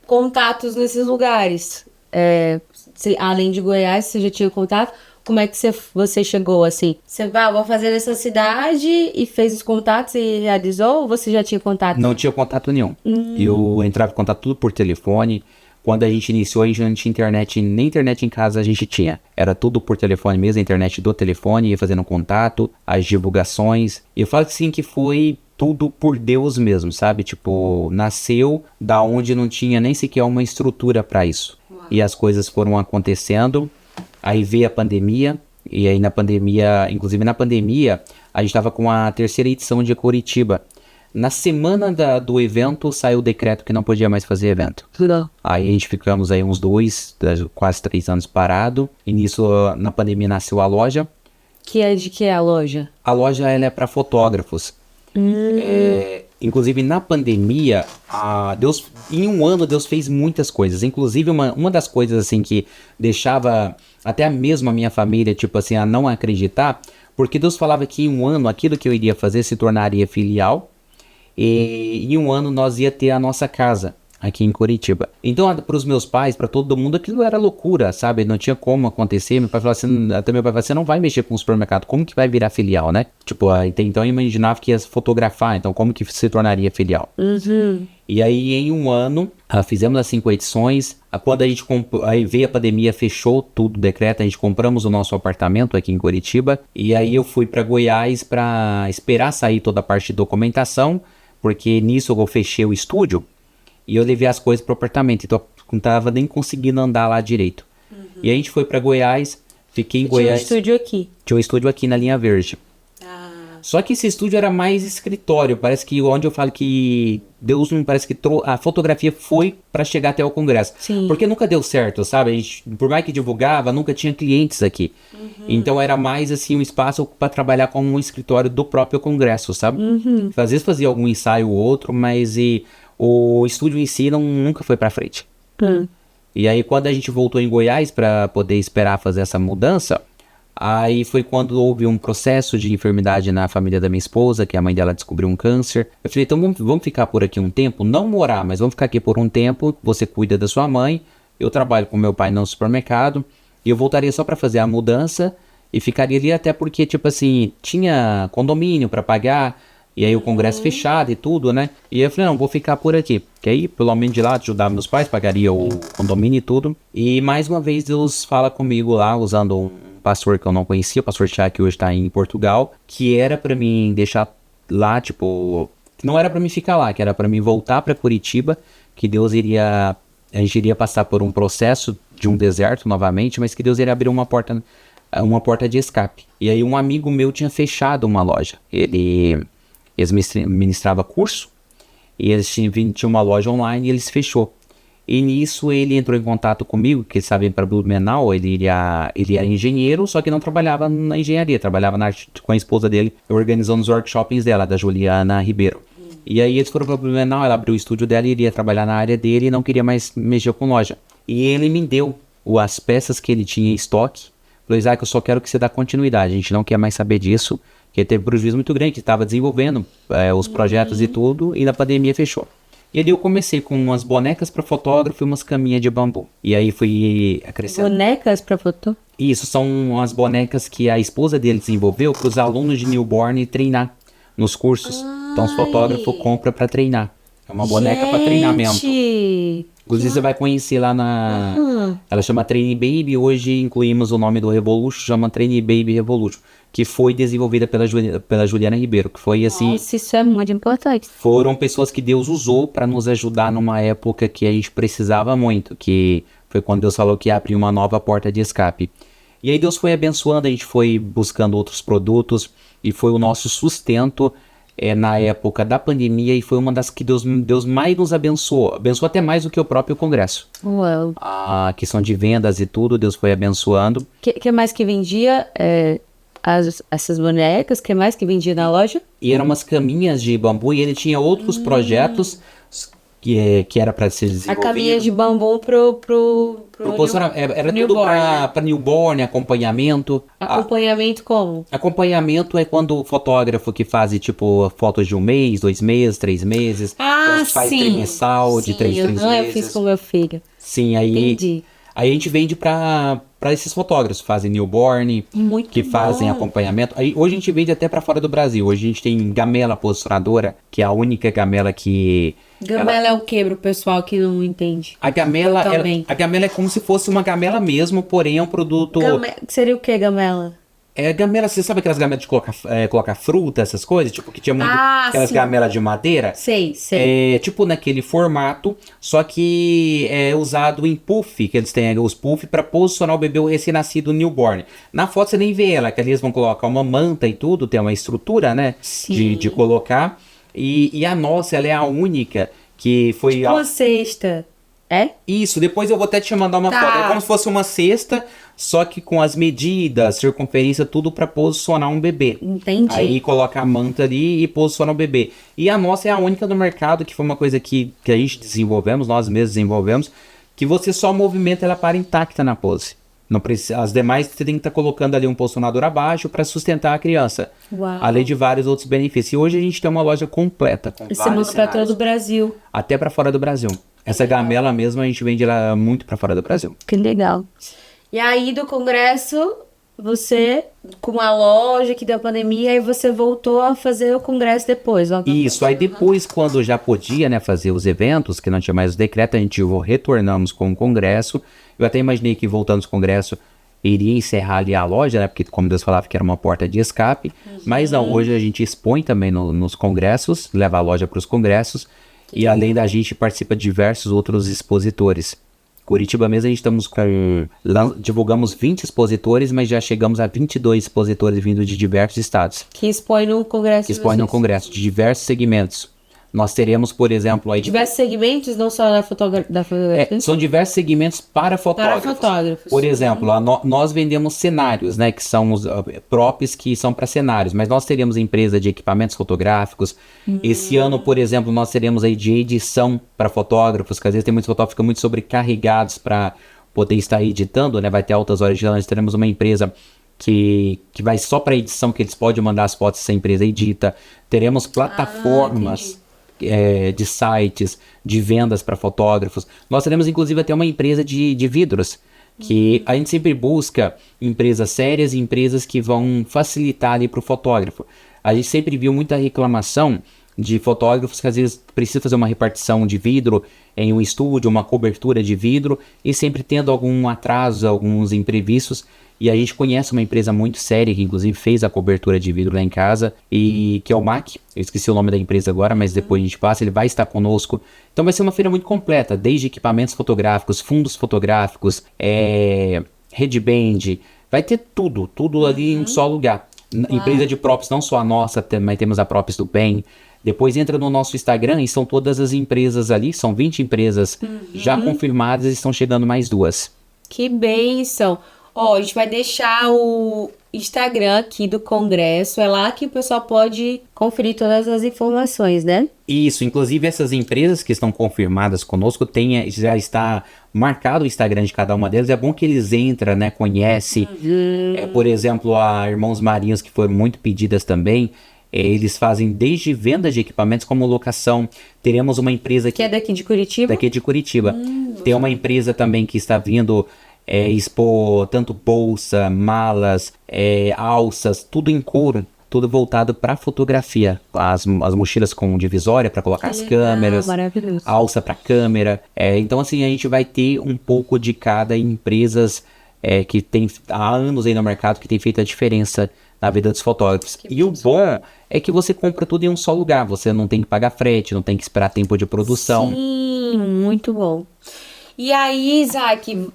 contatos nesses lugares? Além de Goiás, você já tinha contato? Como é que você chegou assim? Você vou fazer nessa cidade e fez os contatos e realizou? Ou você já tinha contato? Não tinha contato nenhum. Eu entrava em contato tudo por telefone. Quando a gente iniciou, a gente não tinha internet, nem internet em casa a gente tinha. Era tudo por telefone mesmo, a internet do telefone, ia fazendo contato, as divulgações. Eu falo que sim, que foi tudo por Deus mesmo, sabe? Tipo, nasceu da onde não tinha nem sequer uma estrutura para isso. Uau. E as coisas foram acontecendo, aí veio a pandemia, e aí na pandemia, inclusive na pandemia, a gente estava com a 3ª edição de Curitiba. Na semana do evento, saiu o decreto que não podia mais fazer evento. Não. Aí a gente ficamos aí uns 2, quase 3 anos parado, e nisso, na pandemia, nasceu a loja. De que é a loja? A loja, ela é para fotógrafos. Inclusive na pandemia, em 1 ano Deus fez muitas coisas. Inclusive uma das coisas assim que deixava até mesmo a minha família tipo assim a não acreditar, porque Deus falava que em 1 ano aquilo que eu iria fazer se tornaria filial, e em 1 ano nós ia ter a nossa casa aqui em Curitiba. Então para os meus pais, para todo mundo, aquilo era loucura, sabe? Não tinha como acontecer. Meu pai falou assim, até meu pai falou, você não vai mexer com o supermercado, como que vai virar filial, né? Tipo, então eu imaginava que ia fotografar, então como que se tornaria filial? Uhum. E aí em 1 ano, fizemos as 5 edições, quando a gente aí veio a pandemia, fechou tudo o decreto, a gente compramos o nosso apartamento aqui em Curitiba, e aí eu fui para Goiás para esperar sair toda a parte de documentação, porque nisso eu fechei o estúdio, e eu levei as coisas pro apartamento, então eu não tava nem conseguindo andar lá direito. Uhum. E a gente foi pra Goiás, fiquei em Goiás. Tinha um estúdio aqui? Tinha um estúdio aqui na Linha Verde. Só que esse estúdio era mais escritório, parece que onde eu falo que Deus não parece que a fotografia foi pra chegar até o congresso. Sim. Porque nunca deu certo, sabe? A gente, por mais que divulgava, nunca tinha clientes aqui. Uhum. Então era mais assim um espaço para trabalhar como um escritório do próprio congresso, sabe? Uhum. Às vezes fazia algum ensaio ou outro, mas o estúdio em si nunca foi pra frente. E aí quando a gente voltou em Goiás para poder esperar fazer essa mudança, aí foi quando houve um processo de enfermidade na família da minha esposa, que a mãe dela descobriu um câncer. Eu falei, então vamos ficar por aqui um tempo, não morar, mas vamos ficar aqui por um tempo, você cuida da sua mãe, eu trabalho com meu pai no supermercado, e eu voltaria só para fazer a mudança, e ficaria ali até porque, tipo assim, tinha condomínio para pagar, e aí o congresso fechado e tudo, né? E aí eu falei, não, vou ficar por aqui. Que aí, pelo menos de lá, ajudava meus pais, pagaria o condomínio e tudo. E mais uma vez Deus fala comigo lá, usando um pastor que eu não conhecia, o pastor Tiago, que hoje tá em Portugal, que era pra mim deixar lá, tipo, não era pra mim ficar lá, que era pra mim voltar pra Curitiba, que a gente iria passar por um processo de um deserto novamente, mas que Deus iria abrir uma porta de escape. E aí um amigo meu tinha fechado uma loja. Eles ministravam curso, e eles tinham uma loja online e eles fechou. E nisso ele entrou em contato comigo, que sabe, para Blumenau, ele era engenheiro, só que não trabalhava na engenharia, trabalhava com a esposa dele, organizando os workshops dela, da Juliana Ribeiro. E aí eles foram para Blumenau, ela abriu o estúdio dela e iria trabalhar na área dele e não queria mais mexer com loja. E ele me deu as peças que ele tinha em estoque. Falou, Isaac, eu só quero que você dê continuidade, a gente não quer mais saber disso, porque teve um prejuízo muito grande, que estava desenvolvendo os projetos e tudo, e na pandemia fechou. E ali eu comecei com umas bonecas para fotógrafo e umas caminhas de bambu. E aí fui acrescentando. Bonecas pra foto? Isso, são as bonecas que a esposa dele desenvolveu para os alunos de newborn treinar nos cursos. Então os fotógrafos compram para treinar. É uma boneca para treinamento. Gente! Inclusive você vai conhecer lá na... Ela chama Train Baby, hoje incluímos o nome do Revolution, chama Train Baby Revolution, que foi desenvolvida pela Juliana Ribeiro, que foi assim... Nossa, isso é muito importante. Foram pessoas que Deus usou para nos ajudar numa época que a gente precisava muito, que foi quando Deus falou que ia abrir uma nova porta de escape. E aí Deus foi abençoando, a gente foi buscando outros produtos, e foi o nosso sustento na época da pandemia, e foi uma das que Deus mais nos abençoou. Abençoou até mais do que o próprio congresso. Uau. A questão de vendas e tudo, Deus foi abençoando. Que mais que vendia? Essas bonecas, que mais que vendia na loja? E eram umas caminhas de bambu, e ele tinha outros projetos que era para ser A desenvolvido. caminha de bambu pro Era tudo newborn. para newborn, acompanhamento. Acompanhamento como? Acompanhamento é quando o fotógrafo que faz, tipo, fotos de 1 mês, 2 meses, 3 meses. Ah, faz sim. trimestral, de 3 Sim, meses. eu fiz com meu filho. Sim, aí Entendi. a gente vende para esses fotógrafos, fazem newborn, Muito que fazem bom. acompanhamento. Aí, hoje a gente vende até para fora do Brasil. Hoje a gente tem gamela posicionadora, que é a única gamela que... Gamela é o que pro pessoal que não entende? A gamela, Também. a gamela é como se fosse uma gamela mesmo, porém é um produto... Seria o que, gamela? Gamela, você sabe aquelas gamelas de colocar fruta, essas coisas? Tipo, que tinha muito aquelas sim. gamelas de madeira. Sei. Tipo naquele formato, só que é usado em puff, que eles têm os puff para posicionar o bebê recém-nascido newborn. Na foto você nem vê ela, que ali eles vão colocar uma manta e tudo, tem uma estrutura, né? Sim. De colocar. E a nossa, ela é a única que foi... Uma cesta. É? Isso, depois eu vou até te mandar uma Tá. foto. É como se fosse uma cesta, só que com as medidas, circunferência, tudo para posicionar um bebê. Entendi. Aí coloca a manta ali e posiciona o bebê. E a nossa é a única do mercado, que foi uma coisa que a gente desenvolvemos, nós mesmos desenvolvemos, que você só movimenta ela para intacta na pose. Não precisa, as demais você tem que estar colocando ali um posicionador abaixo para sustentar a criança. Uau. Além de vários outros benefícios. E hoje a gente tem uma loja completa com Você vários manda pra cenários, todo o Brasil. até para fora do Brasil. Essa gamela mesmo a gente vende ela muito para fora do Brasil. Que legal. E aí do congresso, você, com a loja que deu a pandemia, aí você voltou a fazer o congresso depois. Ó. Isso, aí depois, quando já podia, né, fazer os eventos, que não tinha mais o decreto, a gente retornamos com o congresso. Eu até imaginei que voltando ao congresso iria encerrar ali a loja, né, porque como Deus falava que era uma porta de escape. Mas não, hoje a gente expõe também nos congressos, leva a loja para os congressos. E além da gente participa de diversos outros expositores. Curitiba mesmo a gente divulgamos 20 expositores, mas já chegamos a 22 expositores vindo de diversos estados. Que expõe no congresso. Que expõem no congresso, de diversos segmentos. Nós teremos, por exemplo, aí Diversos segmentos, não só da fotografia. são diversos segmentos para fotógrafos. Para fotógrafos. Por exemplo, nós vendemos cenários, né, que são os props que são para cenários, mas nós teremos empresa de equipamentos fotográficos. Esse ano, por exemplo, nós teremos aí de edição para fotógrafos, que às vezes tem muitos fotógrafos que ficam muito sobrecarregados para poder estar editando, né, vai ter altas horas de lance. Teremos uma empresa que vai só para edição, que eles podem mandar as fotos, essa empresa edita. Teremos plataformas de sites, de vendas para fotógrafos. Nós teremos inclusive até uma empresa de vidros, que a gente sempre busca empresas sérias e empresas que vão facilitar ali para o fotógrafo. A gente sempre viu muita reclamação de fotógrafos que às vezes precisam fazer uma repartição de vidro em um estúdio, uma cobertura de vidro, e sempre tendo algum atraso, alguns imprevistos. E a gente conhece uma empresa muito séria, que inclusive fez a cobertura de vidro lá em casa, e que é o MAC. Eu esqueci o nome da empresa agora, mas depois a gente passa, ele vai estar conosco. Então vai ser uma feira muito completa, desde equipamentos fotográficos, fundos fotográficos, headband, vai ter tudo ali em um só lugar. Empresa de props, não só a nossa, mas temos a props do PEN. Depois entra no nosso Instagram e são todas as empresas ali, são 20 empresas já confirmadas e estão chegando mais 2. Que bênção! Ó, a gente vai deixar o Instagram aqui do congresso, é lá que o pessoal pode conferir todas as informações, né? Isso, inclusive essas empresas que estão confirmadas conosco, já está marcado o Instagram de cada uma delas, é bom que eles entram, né, conhecem, por exemplo, a Irmãos Marinhos, que foram muito pedidas também, Eles fazem desde venda de equipamentos como locação. Teremos uma empresa Que é daqui de Curitiba? daqui de Curitiba. Tem uma empresa também que está vindo expor tanto bolsa, malas, alças, tudo em couro, tudo voltado para fotografia. As mochilas com divisória para colocar as câmeras, Maravilhoso. alça para câmera. Então assim, a gente vai ter um pouco de cada empresas que tem há anos aí no mercado que tem feito a diferença na vida dos fotógrafos. E o bom é que você compra tudo em um só lugar. Você não tem que pagar frete, não tem que esperar tempo de produção. Sim, muito bom. E aí, Isaac,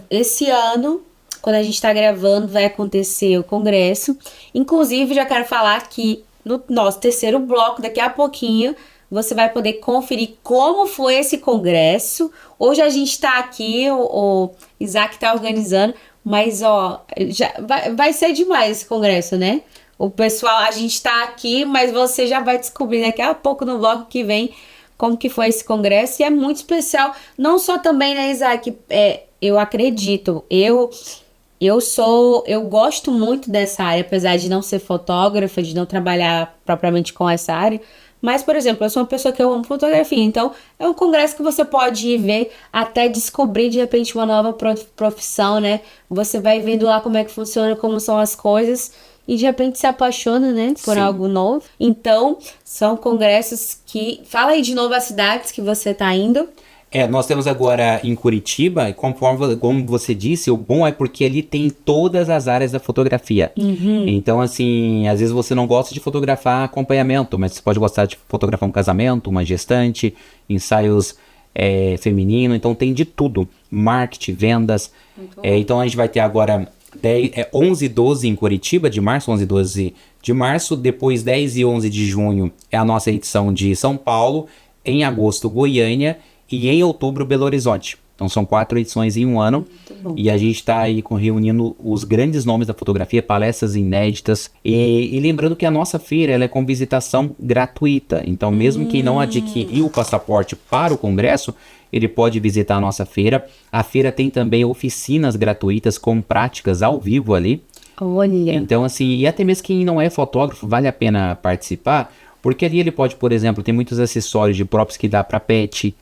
esse ano, quando a gente está gravando, vai acontecer o congresso. Inclusive, já quero falar que no nosso terceiro bloco, daqui a pouquinho, você vai poder conferir como foi esse congresso. Hoje a gente está aqui, o Isaac está organizando, mas já vai ser demais esse congresso, né? O pessoal, a gente está aqui, mas você já vai descobrir daqui a pouco no bloco que vem como que foi esse congresso, e é muito especial, não só também, né, Isaac, eu acredito, eu gosto muito dessa área, apesar de não ser fotógrafa, de não trabalhar propriamente com essa área, mas, por exemplo, eu sou uma pessoa que eu amo fotografia, então é um congresso que você pode ir ver até descobrir, de repente, uma nova profissão, né, você vai vendo lá como é que funciona, como são as coisas, e de repente se apaixona, né, por Sim. algo novo. Então, são congressos que... Fala aí de novo as cidades que você tá indo. Nós temos agora em Curitiba, como você disse, o bom é porque ali tem todas as áreas da fotografia. Então, assim, às vezes você não gosta de fotografar acompanhamento, mas você pode gostar de fotografar um casamento, uma gestante, ensaios feminino, então tem de tudo. Marketing, vendas. Então a gente vai ter agora 11 e 12 em Curitiba, de março, 11 e 12 de março. Depois 10 e 11 de junho é a nossa edição de São Paulo. Em agosto, Goiânia. E em outubro, Belo Horizonte. Então são 4 edições em um ano. E a gente está aí reunindo os grandes nomes da fotografia, palestras inéditas. E lembrando que a nossa feira ela é com visitação gratuita. Então mesmo quem não adquiriu o passaporte para o congresso, ele pode visitar a nossa feira. A feira tem também oficinas gratuitas com práticas ao vivo ali. Olha. Então assim, e até mesmo quem não é fotógrafo, vale a pena participar. Porque ali ele pode, por exemplo, tem muitos acessórios de props que dá para pet.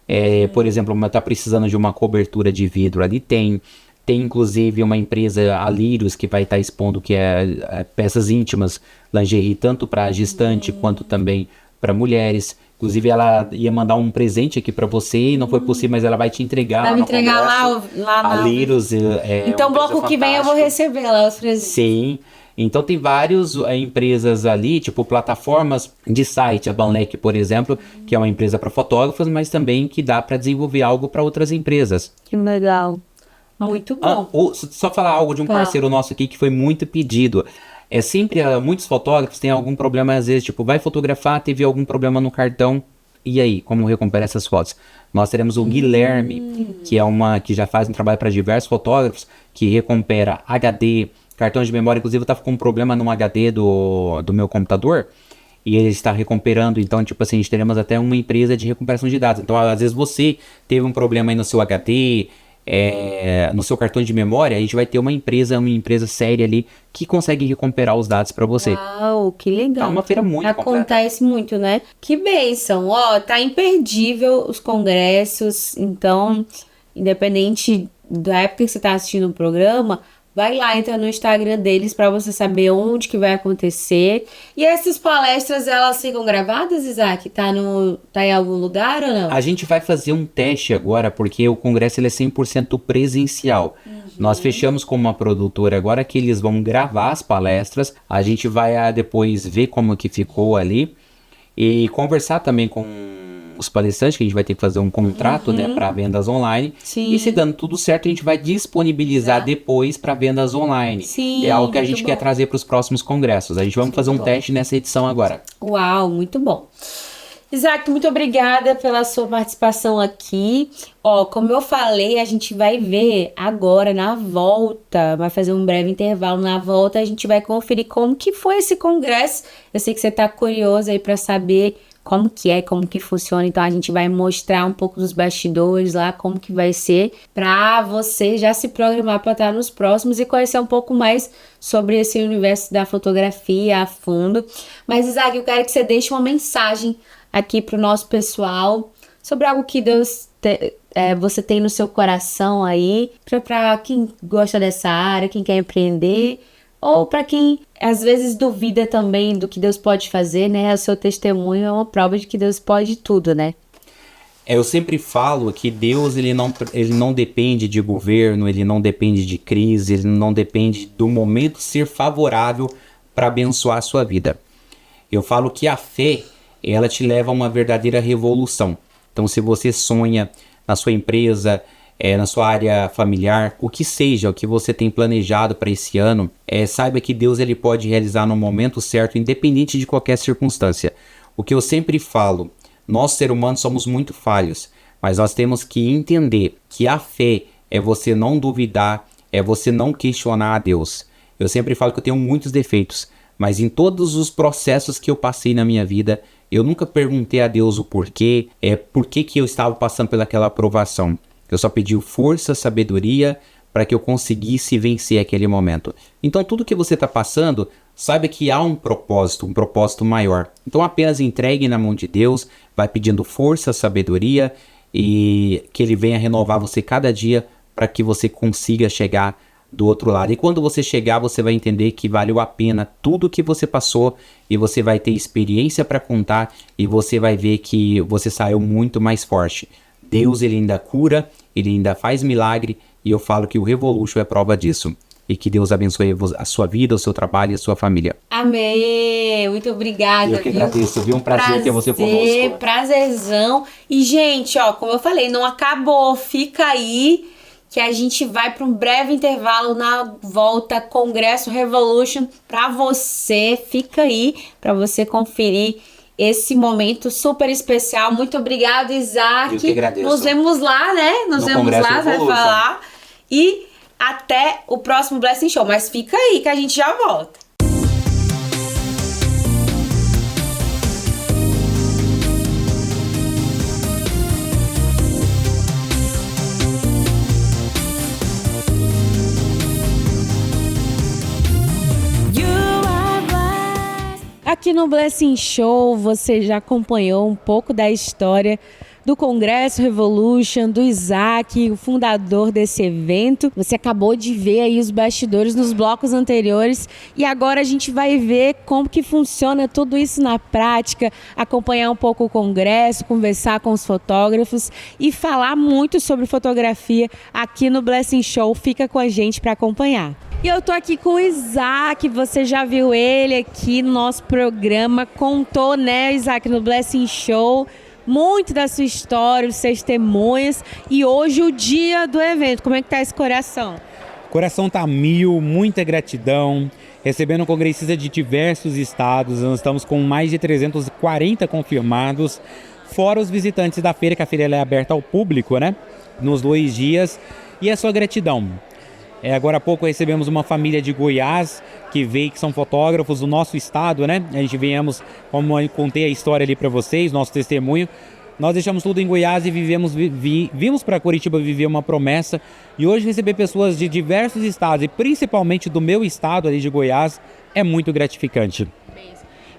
Por exemplo, tá precisando de uma cobertura de vidro, ali tem. Tem inclusive uma empresa, a Lírios, que vai estar expondo que peças íntimas, lingerie, tanto para gestante quanto também para mulheres. Inclusive ela ia mandar um presente aqui para você e não foi possível, mas ela vai te entregar. Vai lá me no entregar congresso. lá A Lírios Então, uma bloco empresa que vem eu vou fantástica. receber lá os presentes. Sim. Então tem várias empresas ali, tipo plataformas de site, a Banlec, por exemplo, que é uma empresa para fotógrafos, mas também que dá para desenvolver algo para outras empresas. Que legal. Muito bom. Só falar algo de um parceiro nosso aqui que foi muito pedido. Sempre muitos fotógrafos têm algum problema, às vezes, tipo, vai fotografar, teve algum problema no cartão, e aí, como recuperar essas fotos? Nós teremos o Guilherme, que já faz um trabalho para diversos fotógrafos, que recupera HD, cartões de memória. Inclusive eu tava com um problema no HD do meu computador e ele está recuperando. Então, tipo assim, a gente teremos até uma empresa de recuperação de dados. Então, às vezes você teve um problema aí no seu HD, no seu cartão de memória, a gente vai ter uma empresa séria ali que consegue recuperar os dados para você. Uau, que legal. É uma feira muito completa. Acontece muito, né? Que bênção. Tá imperdível os congressos. Então, independente da época que você tá assistindo o programa, vai lá, entra no Instagram deles para você saber onde que vai acontecer. E essas palestras, elas ficam gravadas, Isaac? Tá em algum lugar ou não? A gente vai fazer um teste agora, porque o congresso ele é 100% presencial. Nós fechamos com uma produtora agora que eles vão gravar as palestras. A gente vai depois ver como que ficou ali e conversar também com os palestrantes, que a gente vai ter que fazer um contrato, né, para vendas online. Sim. E se dando tudo certo, a gente vai disponibilizar depois para vendas online. Sim, é algo que a muito gente bom. quer trazer para os próximos congressos. A gente vai fazer um teste nessa edição agora. Uau, muito bom. Isaac, muito obrigada pela sua participação aqui. Como eu falei, a gente vai ver agora na volta, vai fazer um breve intervalo na volta, a gente vai conferir como que foi esse congresso. Eu sei que você está curioso aí para saber como que é, como que funciona. Então a gente vai mostrar um pouco dos bastidores lá, como que vai ser, para você já se programar para estar nos próximos e conhecer um pouco mais sobre esse universo da fotografia a fundo. Mas, Isaac, eu quero que você deixe uma mensagem aqui para o nosso pessoal sobre algo que você tem no seu coração aí, para quem gosta dessa área, quem quer empreender, ou para quem às vezes duvida também do que Deus pode fazer, né? O seu testemunho é uma prova de que Deus pode tudo, né? Eu sempre falo que Deus ele não depende de governo, ele não depende de crise, ele não depende do momento ser favorável para abençoar a sua vida. Eu falo que a fé, ela te leva a uma verdadeira revolução. Então, se você sonha na sua empresa, na sua área familiar, o que seja, o que você tem planejado para esse ano, saiba que Deus ele pode realizar no momento certo, independente de qualquer circunstância. O que eu sempre falo, nós seres humanos somos muito falhos, mas nós temos que entender que a fé é você não duvidar, é você não questionar a Deus. Eu sempre falo que eu tenho muitos defeitos, mas em todos os processos que eu passei na minha vida, eu nunca perguntei a Deus o porquê, por que eu estava passando pelaquela aprovação. Eu só pedi força, sabedoria, para que eu conseguisse vencer aquele momento. Então tudo que você está passando, saiba que há um propósito maior. Então apenas entregue na mão de Deus, vai pedindo força, sabedoria, e que Ele venha renovar você cada dia, para que você consiga chegar do outro lado. E quando você chegar, você vai entender que valeu a pena tudo que você passou, e você vai ter experiência para contar, e você vai ver que você saiu muito mais forte. Deus ele ainda cura, ele ainda faz milagre, e eu falo que o Revolution é prova disso. E que Deus abençoe a sua vida, o seu trabalho e a sua família. Amém! Muito obrigada. Eu que agradeço, viu? Um prazer ter você conosco. Prazerzão. E, gente, ó, como eu falei, não acabou. Fica aí que a gente vai para um breve intervalo na volta Congresso Revolution para você. Fica aí para você conferir esse momento super especial. Muito obrigada, Isaac. Eu que agradeço. Nos vemos lá, né? Nos vemos Congresso lá, vai Revolution. falar. E até o próximo Blessing Show. Mas fica aí que a gente já volta. Aqui no Blessing Show você já acompanhou um pouco da história do Congresso Revolution, do Isaac, o fundador desse evento. Você acabou de ver aí os bastidores nos blocos anteriores e agora a gente vai ver como que funciona tudo isso na prática, acompanhar um pouco o Congresso, conversar com os fotógrafos e falar muito sobre fotografia aqui no Blessing Show. Fica com a gente para acompanhar. E eu tô aqui com o Isaac, você já viu ele aqui no nosso programa, contou, né, Isaac, no Blessing Show, muito da sua história, os seus testemunhos, e hoje o dia do evento. Como é que tá esse coração? O coração tá mil, muita gratidão, recebendo congressistas de diversos estados, nós estamos com mais de 340 confirmados, fora os visitantes da feira, que a feira ela é aberta ao público, né, nos 2 dias, e a sua gratidão. Agora há pouco recebemos uma família de Goiás que veio, que são fotógrafos do nosso estado, né? A gente viemos, como eu contei a história ali para vocês, nosso testemunho. Nós deixamos tudo em Goiás e vimos para Curitiba viver uma promessa. E hoje receber pessoas de diversos estados, e principalmente do meu estado ali de Goiás, é muito gratificante.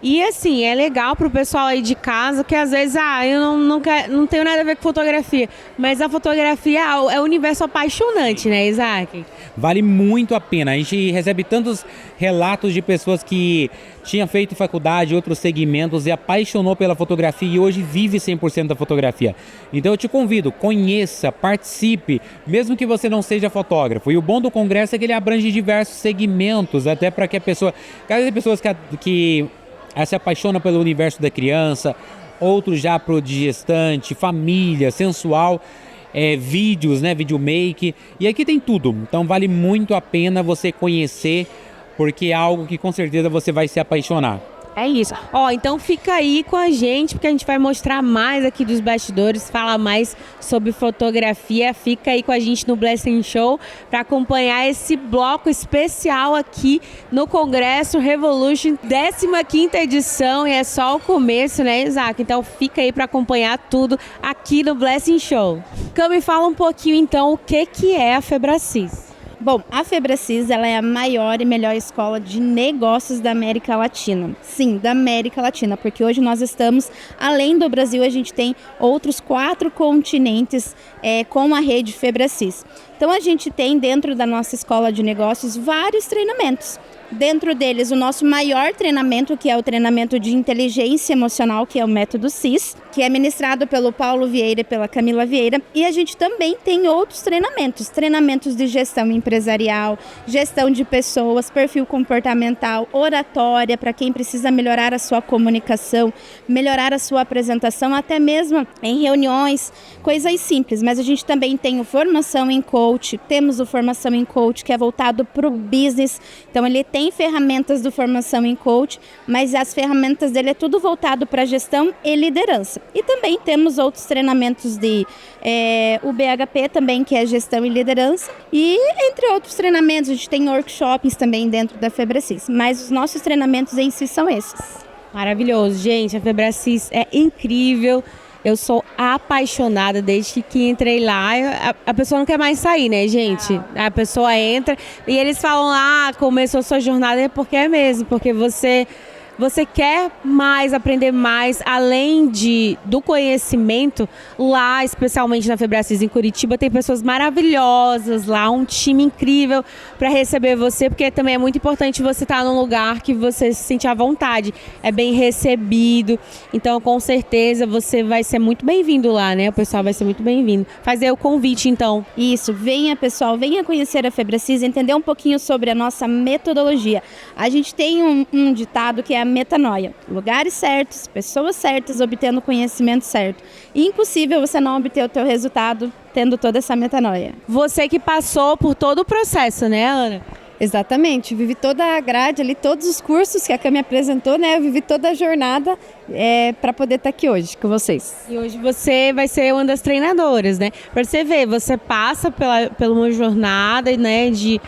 E assim, é legal pro pessoal aí de casa, que às vezes, eu não tenho nada a ver com fotografia, mas a fotografia é um universo apaixonante, né, Isaac? Vale muito a pena. A gente recebe tantos relatos de pessoas que tinham feito faculdade, outros segmentos, e apaixonou pela fotografia e hoje vive 100% da fotografia. Então eu te convido, conheça, participe, mesmo que você não seja fotógrafo. E o bom do congresso é que ele abrange diversos segmentos, até para que a pessoa... Cada pessoas que se apaixona pelo universo da criança, outros já pro de gestante, família, sensual, vídeos, né, videomake, e aqui tem tudo. Então vale muito a pena você conhecer, porque é algo que com certeza você vai se apaixonar. É isso. Ó, então fica aí com a gente, porque a gente vai mostrar mais aqui dos bastidores, falar mais sobre fotografia. Fica aí com a gente no Blessing Show para acompanhar esse bloco especial aqui no Congresso Revolution, 15ª edição, e é só o começo, né, Isaac? Então fica aí para acompanhar tudo aqui no Blessing Show. Cami, fala um pouquinho então o que é a Febracis. Bom, a Febracis, ela é a maior e melhor escola de negócios da América Latina. Sim, da América Latina, porque hoje nós estamos, além do Brasil, a gente tem outros 4 continentes com a rede Febracis. Então a gente tem dentro da nossa escola de negócios vários treinamentos. Dentro deles, o nosso maior treinamento, que é o treinamento de inteligência emocional, que é o método CIS, que é ministrado pelo Paulo Vieira e pela Camila Vieira. E a gente também tem outros treinamentos de gestão empresarial, gestão de pessoas, perfil comportamental, oratória, para quem precisa melhorar a sua comunicação, melhorar a sua apresentação, até mesmo em reuniões, coisas simples. Mas a gente também tem o formação em coach, temos o formação em coach, que é voltado para o business. Então, ele tem ferramentas do formação em coach, mas as ferramentas dele é tudo voltado para gestão e liderança. E também temos outros treinamentos de o BHP também, que é gestão e liderança. E entre outros treinamentos, a gente tem workshops também dentro da Febracis. Mas os nossos treinamentos em si são esses. Maravilhoso, gente. A Febracis é incrível. Eu sou apaixonada desde que entrei lá. A pessoa não quer mais sair, né, gente? A pessoa entra e eles falam, começou sua jornada, é porque é mesmo, porque você quer mais, aprender mais, além do conhecimento. Lá, especialmente na Febracis em Curitiba, tem pessoas maravilhosas lá, um time incrível para receber você, porque também é muito importante você estar num lugar que você se sente à vontade, é bem recebido. Então, com certeza, você vai ser muito bem-vindo lá, né? O pessoal vai ser muito bem-vindo. Fazer o convite, então. Isso, venha, pessoal, venha conhecer a Febracis, entender um pouquinho sobre a nossa metodologia. A gente tem um ditado que é a metanoia. Lugares certos, pessoas certas, obtendo conhecimento certo. E impossível você não obter o teu resultado tendo toda essa metanoia. Você que passou por todo o processo, né, Ana? Exatamente, vivi toda a grade ali, todos os cursos que a Cami apresentou, né? Eu vivi toda a jornada para poder estar aqui hoje com vocês. E hoje você vai ser uma das treinadoras, né? Para você ver, você passa pela uma jornada, né, de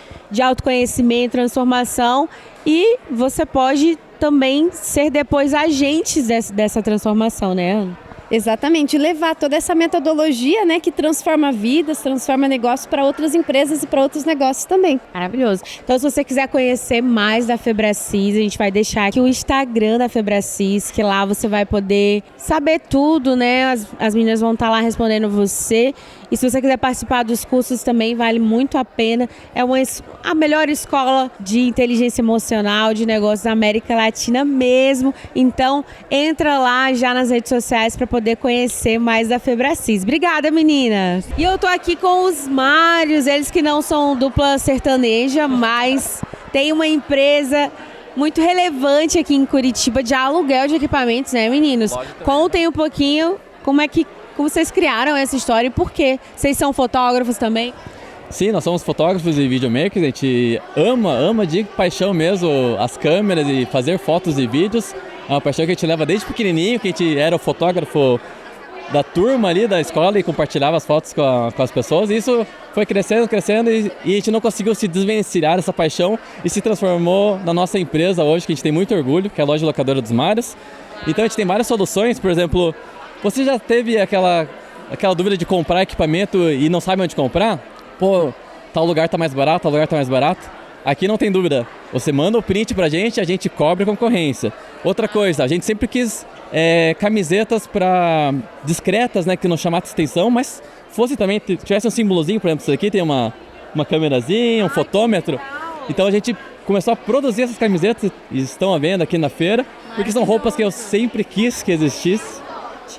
autoconhecimento, transformação, e você pode também ser depois agentes dessa transformação, né, Ana? Exatamente, levar toda essa metodologia, né, que transforma vidas, transforma negócios para outras empresas e para outros negócios também. Maravilhoso. Então, se você quiser conhecer mais da Febracis, a gente vai deixar aqui o Instagram da Febracis, que lá você vai poder saber tudo, né? As meninas vão estar lá respondendo você. E se você quiser participar dos cursos também, vale muito a pena. É a melhor escola de inteligência emocional, de negócios da América Latina mesmo. Então, entra lá já nas redes sociais para poder conhecer mais da Febracis. Obrigada, meninas! E eu tô aqui com os Mários, eles que não são dupla sertaneja, mas tem uma empresa muito relevante aqui em Curitiba de aluguel de equipamentos, né, meninos? Contem um pouquinho como vocês criaram essa história e por quê? Vocês são fotógrafos também? Sim, nós somos fotógrafos e videomakers, a gente ama de paixão mesmo as câmeras e fazer fotos e vídeos. É uma paixão que a gente leva desde pequenininho, que a gente era o fotógrafo da turma ali da escola e compartilhava as fotos com as pessoas. E isso foi crescendo e a gente não conseguiu se desvencilhar dessa paixão e se transformou na nossa empresa hoje, que a gente tem muito orgulho, que é a Loja Locadora dos Mários. Então a gente tem várias soluções, por exemplo, você já teve aquela dúvida de comprar equipamento e não sabe onde comprar? Pô, tal lugar tá mais barato, tal lugar tá mais barato. Aqui não tem dúvida. Você manda o print pra gente, a gente cobre a concorrência. Outra coisa, a gente sempre quis camisetas discretas, né, que não chamasse atenção, mas tivesse um símbolozinho, por exemplo, isso aqui tem uma câmerazinha, um fotômetro. Então a gente começou a produzir essas camisetas e estão à venda aqui na feira, porque são roupas que eu sempre quis que existisse.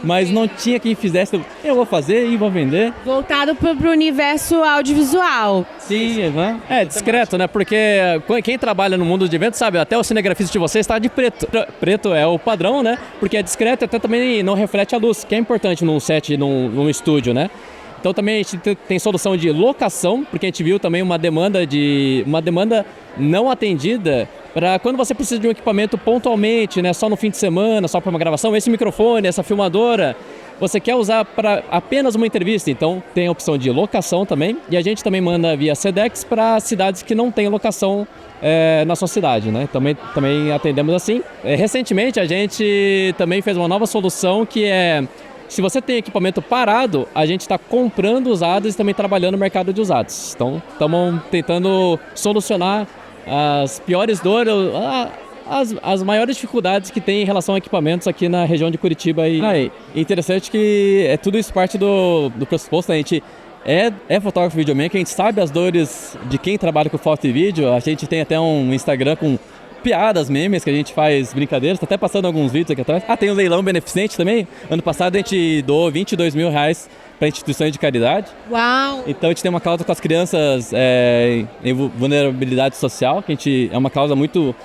Mas não tinha quem fizesse, eu vou fazer e vou vender. Voltado para o universo audiovisual. Sim, né? É discreto, né? Porque quem trabalha no mundo de eventos sabe, até o cinegrafista de vocês está de preto. Preto é o padrão, né? Porque é discreto, até também não reflete a luz, que é importante num set, num estúdio, né? Então também a gente tem solução de locação, porque a gente viu também uma demanda não atendida para quando você precisa de um equipamento pontualmente, né, só no fim de semana, só para uma gravação, esse microfone, essa filmadora, você quer usar para apenas uma entrevista, então tem a opção de locação também, e a gente também manda via Sedex para cidades que não têm locação na sua cidade, né? Também atendemos assim. Recentemente a gente também fez uma nova solução que é, se você tem equipamento parado, a gente está comprando usados e também trabalhando no mercado de usados. Então estamos tentando solucionar as piores dores, as maiores dificuldades que tem em relação a equipamentos aqui na região de Curitiba. E interessante que tudo isso parte do pressuposto, né? A gente é fotógrafo videomaker, a gente sabe as dores de quem trabalha com foto e vídeo. A gente tem até um Instagram com piadas, memes, que a gente faz brincadeiras. Tá até passando alguns vídeos aqui atrás. Tem um leilão beneficente também. Ano passado a gente doou R$22 mil para instituições de caridade. Uau! Então a gente tem uma causa com as crianças em vulnerabilidade social, que é uma causa muito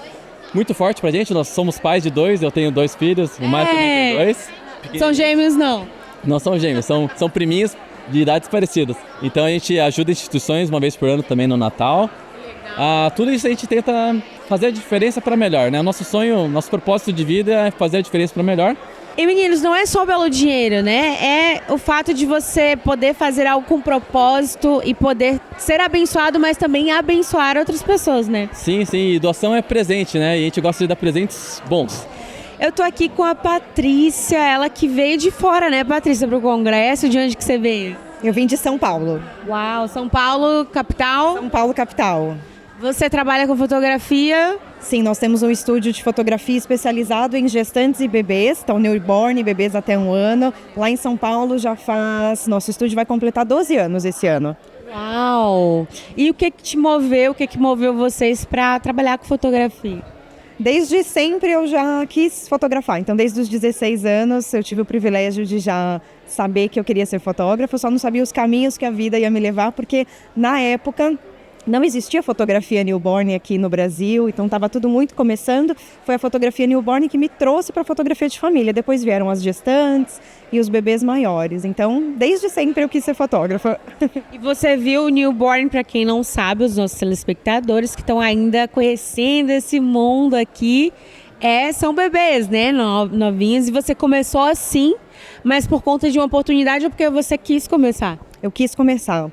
forte pra gente. Nós somos pais de 2, eu tenho 2 filhos, o Mário também tem 2. São gêmeos, não? Não são gêmeos, são priminhos de idades parecidas. Então a gente ajuda instituições uma vez por ano também no Natal. Tudo isso a gente tenta fazer a diferença para melhor, né? Nosso sonho, nosso propósito de vida é fazer a diferença para melhor. E meninos, não é só pelo dinheiro, né? É o fato de você poder fazer algo com propósito e poder ser abençoado, mas também abençoar outras pessoas, né? Sim, e doação é presente, né? E a gente gosta de dar presentes bons. Eu tô aqui com a Patrícia, ela que veio de fora, né, Patrícia, pro congresso. De onde que você veio? Eu vim de São Paulo. Uau, São Paulo, capital? São Paulo, capital. Você trabalha com fotografia? Sim, nós temos um estúdio de fotografia especializado em gestantes e bebês, então newborn, bebês até 1 ano. Lá em São Paulo nosso estúdio vai completar 12 anos esse ano. Uau! E o que te moveu, o que moveu vocês para trabalhar com fotografia? Desde sempre eu já quis fotografar, então desde os 16 anos eu tive o privilégio de já saber que eu queria ser fotógrafa, só não sabia os caminhos que a vida ia me levar, porque na época não existia fotografia newborn aqui no Brasil, então estava tudo muito começando. Foi a fotografia newborn que me trouxe para a fotografia de família. Depois vieram as gestantes e os bebês maiores. Então, desde sempre eu quis ser fotógrafa. E você viu o newborn, para quem não sabe, os nossos telespectadores que estão ainda conhecendo esse mundo aqui, são bebês, né, novinhos. E você começou assim, mas por conta de uma oportunidade ou porque você quis começar? Eu quis começar.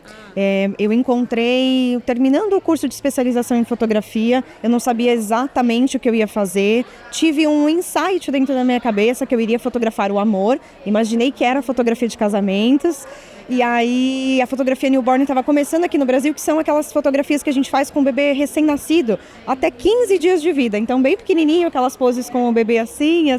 Eu encontrei, terminando o curso de especialização em fotografia, eu não sabia exatamente o que eu ia fazer. Tive um insight dentro da minha cabeça que eu iria fotografar o amor. Imaginei que era fotografia de casamentos. E aí a fotografia newborn estava começando aqui no Brasil, que são aquelas fotografias que a gente faz com o bebê recém-nascido, até 15 dias de vida. Então bem pequenininho, aquelas poses com o bebê assim, é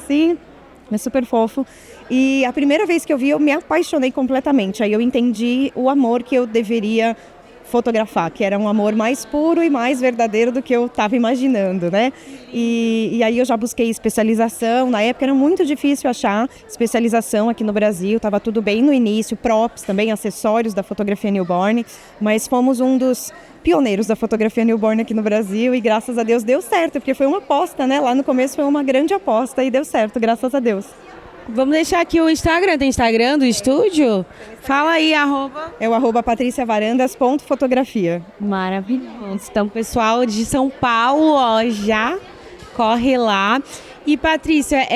super fofo. E a primeira vez que eu vi, eu me apaixonei completamente. Aí eu entendi o amor que eu deveria fotografar, que era um amor mais puro e mais verdadeiro do que eu estava imaginando, né? E aí eu já busquei especialização. Na época era muito difícil achar especialização aqui no Brasil, estava tudo bem no início, props também, acessórios da fotografia newborn, mas fomos um dos pioneiros da fotografia newborn aqui no Brasil e graças a Deus deu certo, porque foi uma aposta, né? Lá no começo foi uma grande aposta e deu certo, graças a Deus. Vamos deixar aqui o Instagram. Tem Instagram do estúdio? Fala aí, arroba. É o @patriciavarandas.fotografia. Maravilhoso. Então, pessoal de São Paulo, já corre lá. E, Patrícia,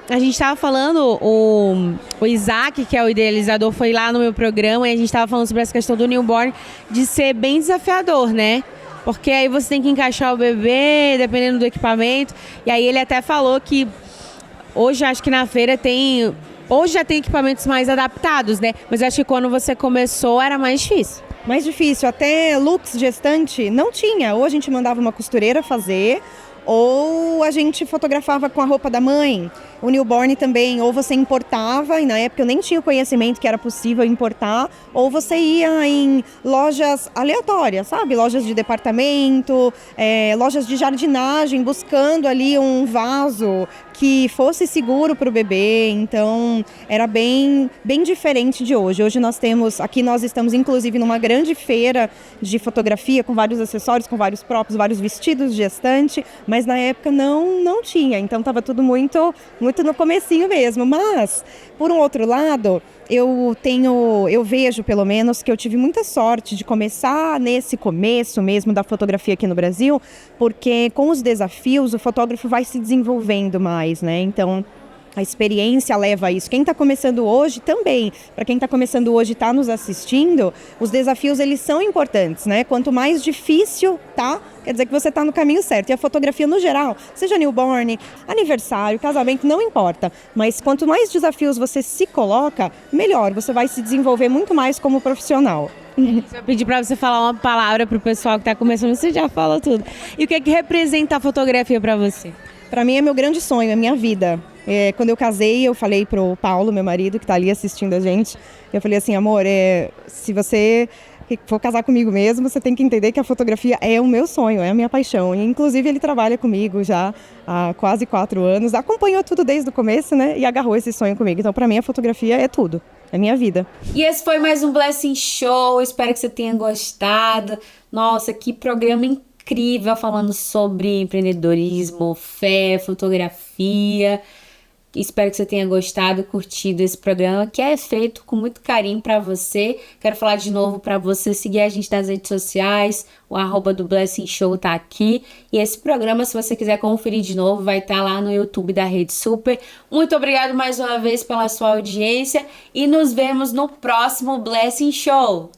a gente estava falando, o Isaac, que é o idealizador, foi lá no meu programa e a gente estava falando sobre essa questão do newborn, de ser bem desafiador, né? Porque aí você tem que encaixar o bebê, dependendo do equipamento. E aí ele até falou que hoje acho que na feira hoje já tem equipamentos mais adaptados, né? Mas acho que quando você começou era mais difícil. Mais difícil, até looks gestante não tinha. Ou a gente mandava uma costureira fazer, ou a gente fotografava com a roupa da mãe. O newborn também, ou você importava, e na época eu nem tinha o conhecimento que era possível importar, ou você ia em lojas aleatórias, sabe? Lojas de departamento, lojas de jardinagem, buscando ali um vaso que fosse seguro para o bebê. Então era bem diferente de hoje. Hoje nós estamos inclusive numa grande feira de fotografia com vários acessórios, com vários props, vários vestidos de gestante, mas na época não tinha, então estava tudo muito no comecinho mesmo. Mas, por um outro lado, eu vejo pelo menos que eu tive muita sorte de começar nesse começo mesmo da fotografia aqui no Brasil, porque com os desafios o fotógrafo vai se desenvolvendo mais, né? Então a experiência leva a isso. Quem está começando hoje também, para quem está começando hoje e está nos assistindo, os desafios eles são importantes, né? Quanto mais difícil tá, quer dizer que você está no caminho certo. E a fotografia no geral, seja newborn, aniversário, casamento, não importa. Mas quanto mais desafios você se coloca, melhor, você vai se desenvolver muito mais como profissional. Se eu pedir para você falar uma palavra para o pessoal que está começando, você já fala tudo. E o que é que representa a fotografia para você? Para mim é meu grande sonho, é minha vida. Quando eu casei, eu falei pro Paulo, meu marido, que está ali assistindo a gente, eu falei assim, amor, se você for casar comigo mesmo, você tem que entender que a fotografia é o meu sonho, é a minha paixão. E, inclusive, ele trabalha comigo já há quase 4 anos, acompanhou tudo desde o começo, né? E agarrou esse sonho comigo. Então, para mim, a fotografia é tudo, é minha vida. E esse foi mais um Blessing Show, espero que você tenha gostado. Nossa, que programa incrível, falando sobre empreendedorismo, fé, fotografia. Espero que você tenha gostado, curtido esse programa, que é feito com muito carinho para você. Quero falar de novo para você seguir a gente nas redes sociais, o @ do Blessing Show tá aqui. E esse programa, se você quiser conferir de novo, vai estar lá no YouTube da Rede Super. Muito obrigado mais uma vez pela sua audiência e nos vemos no próximo Blessing Show.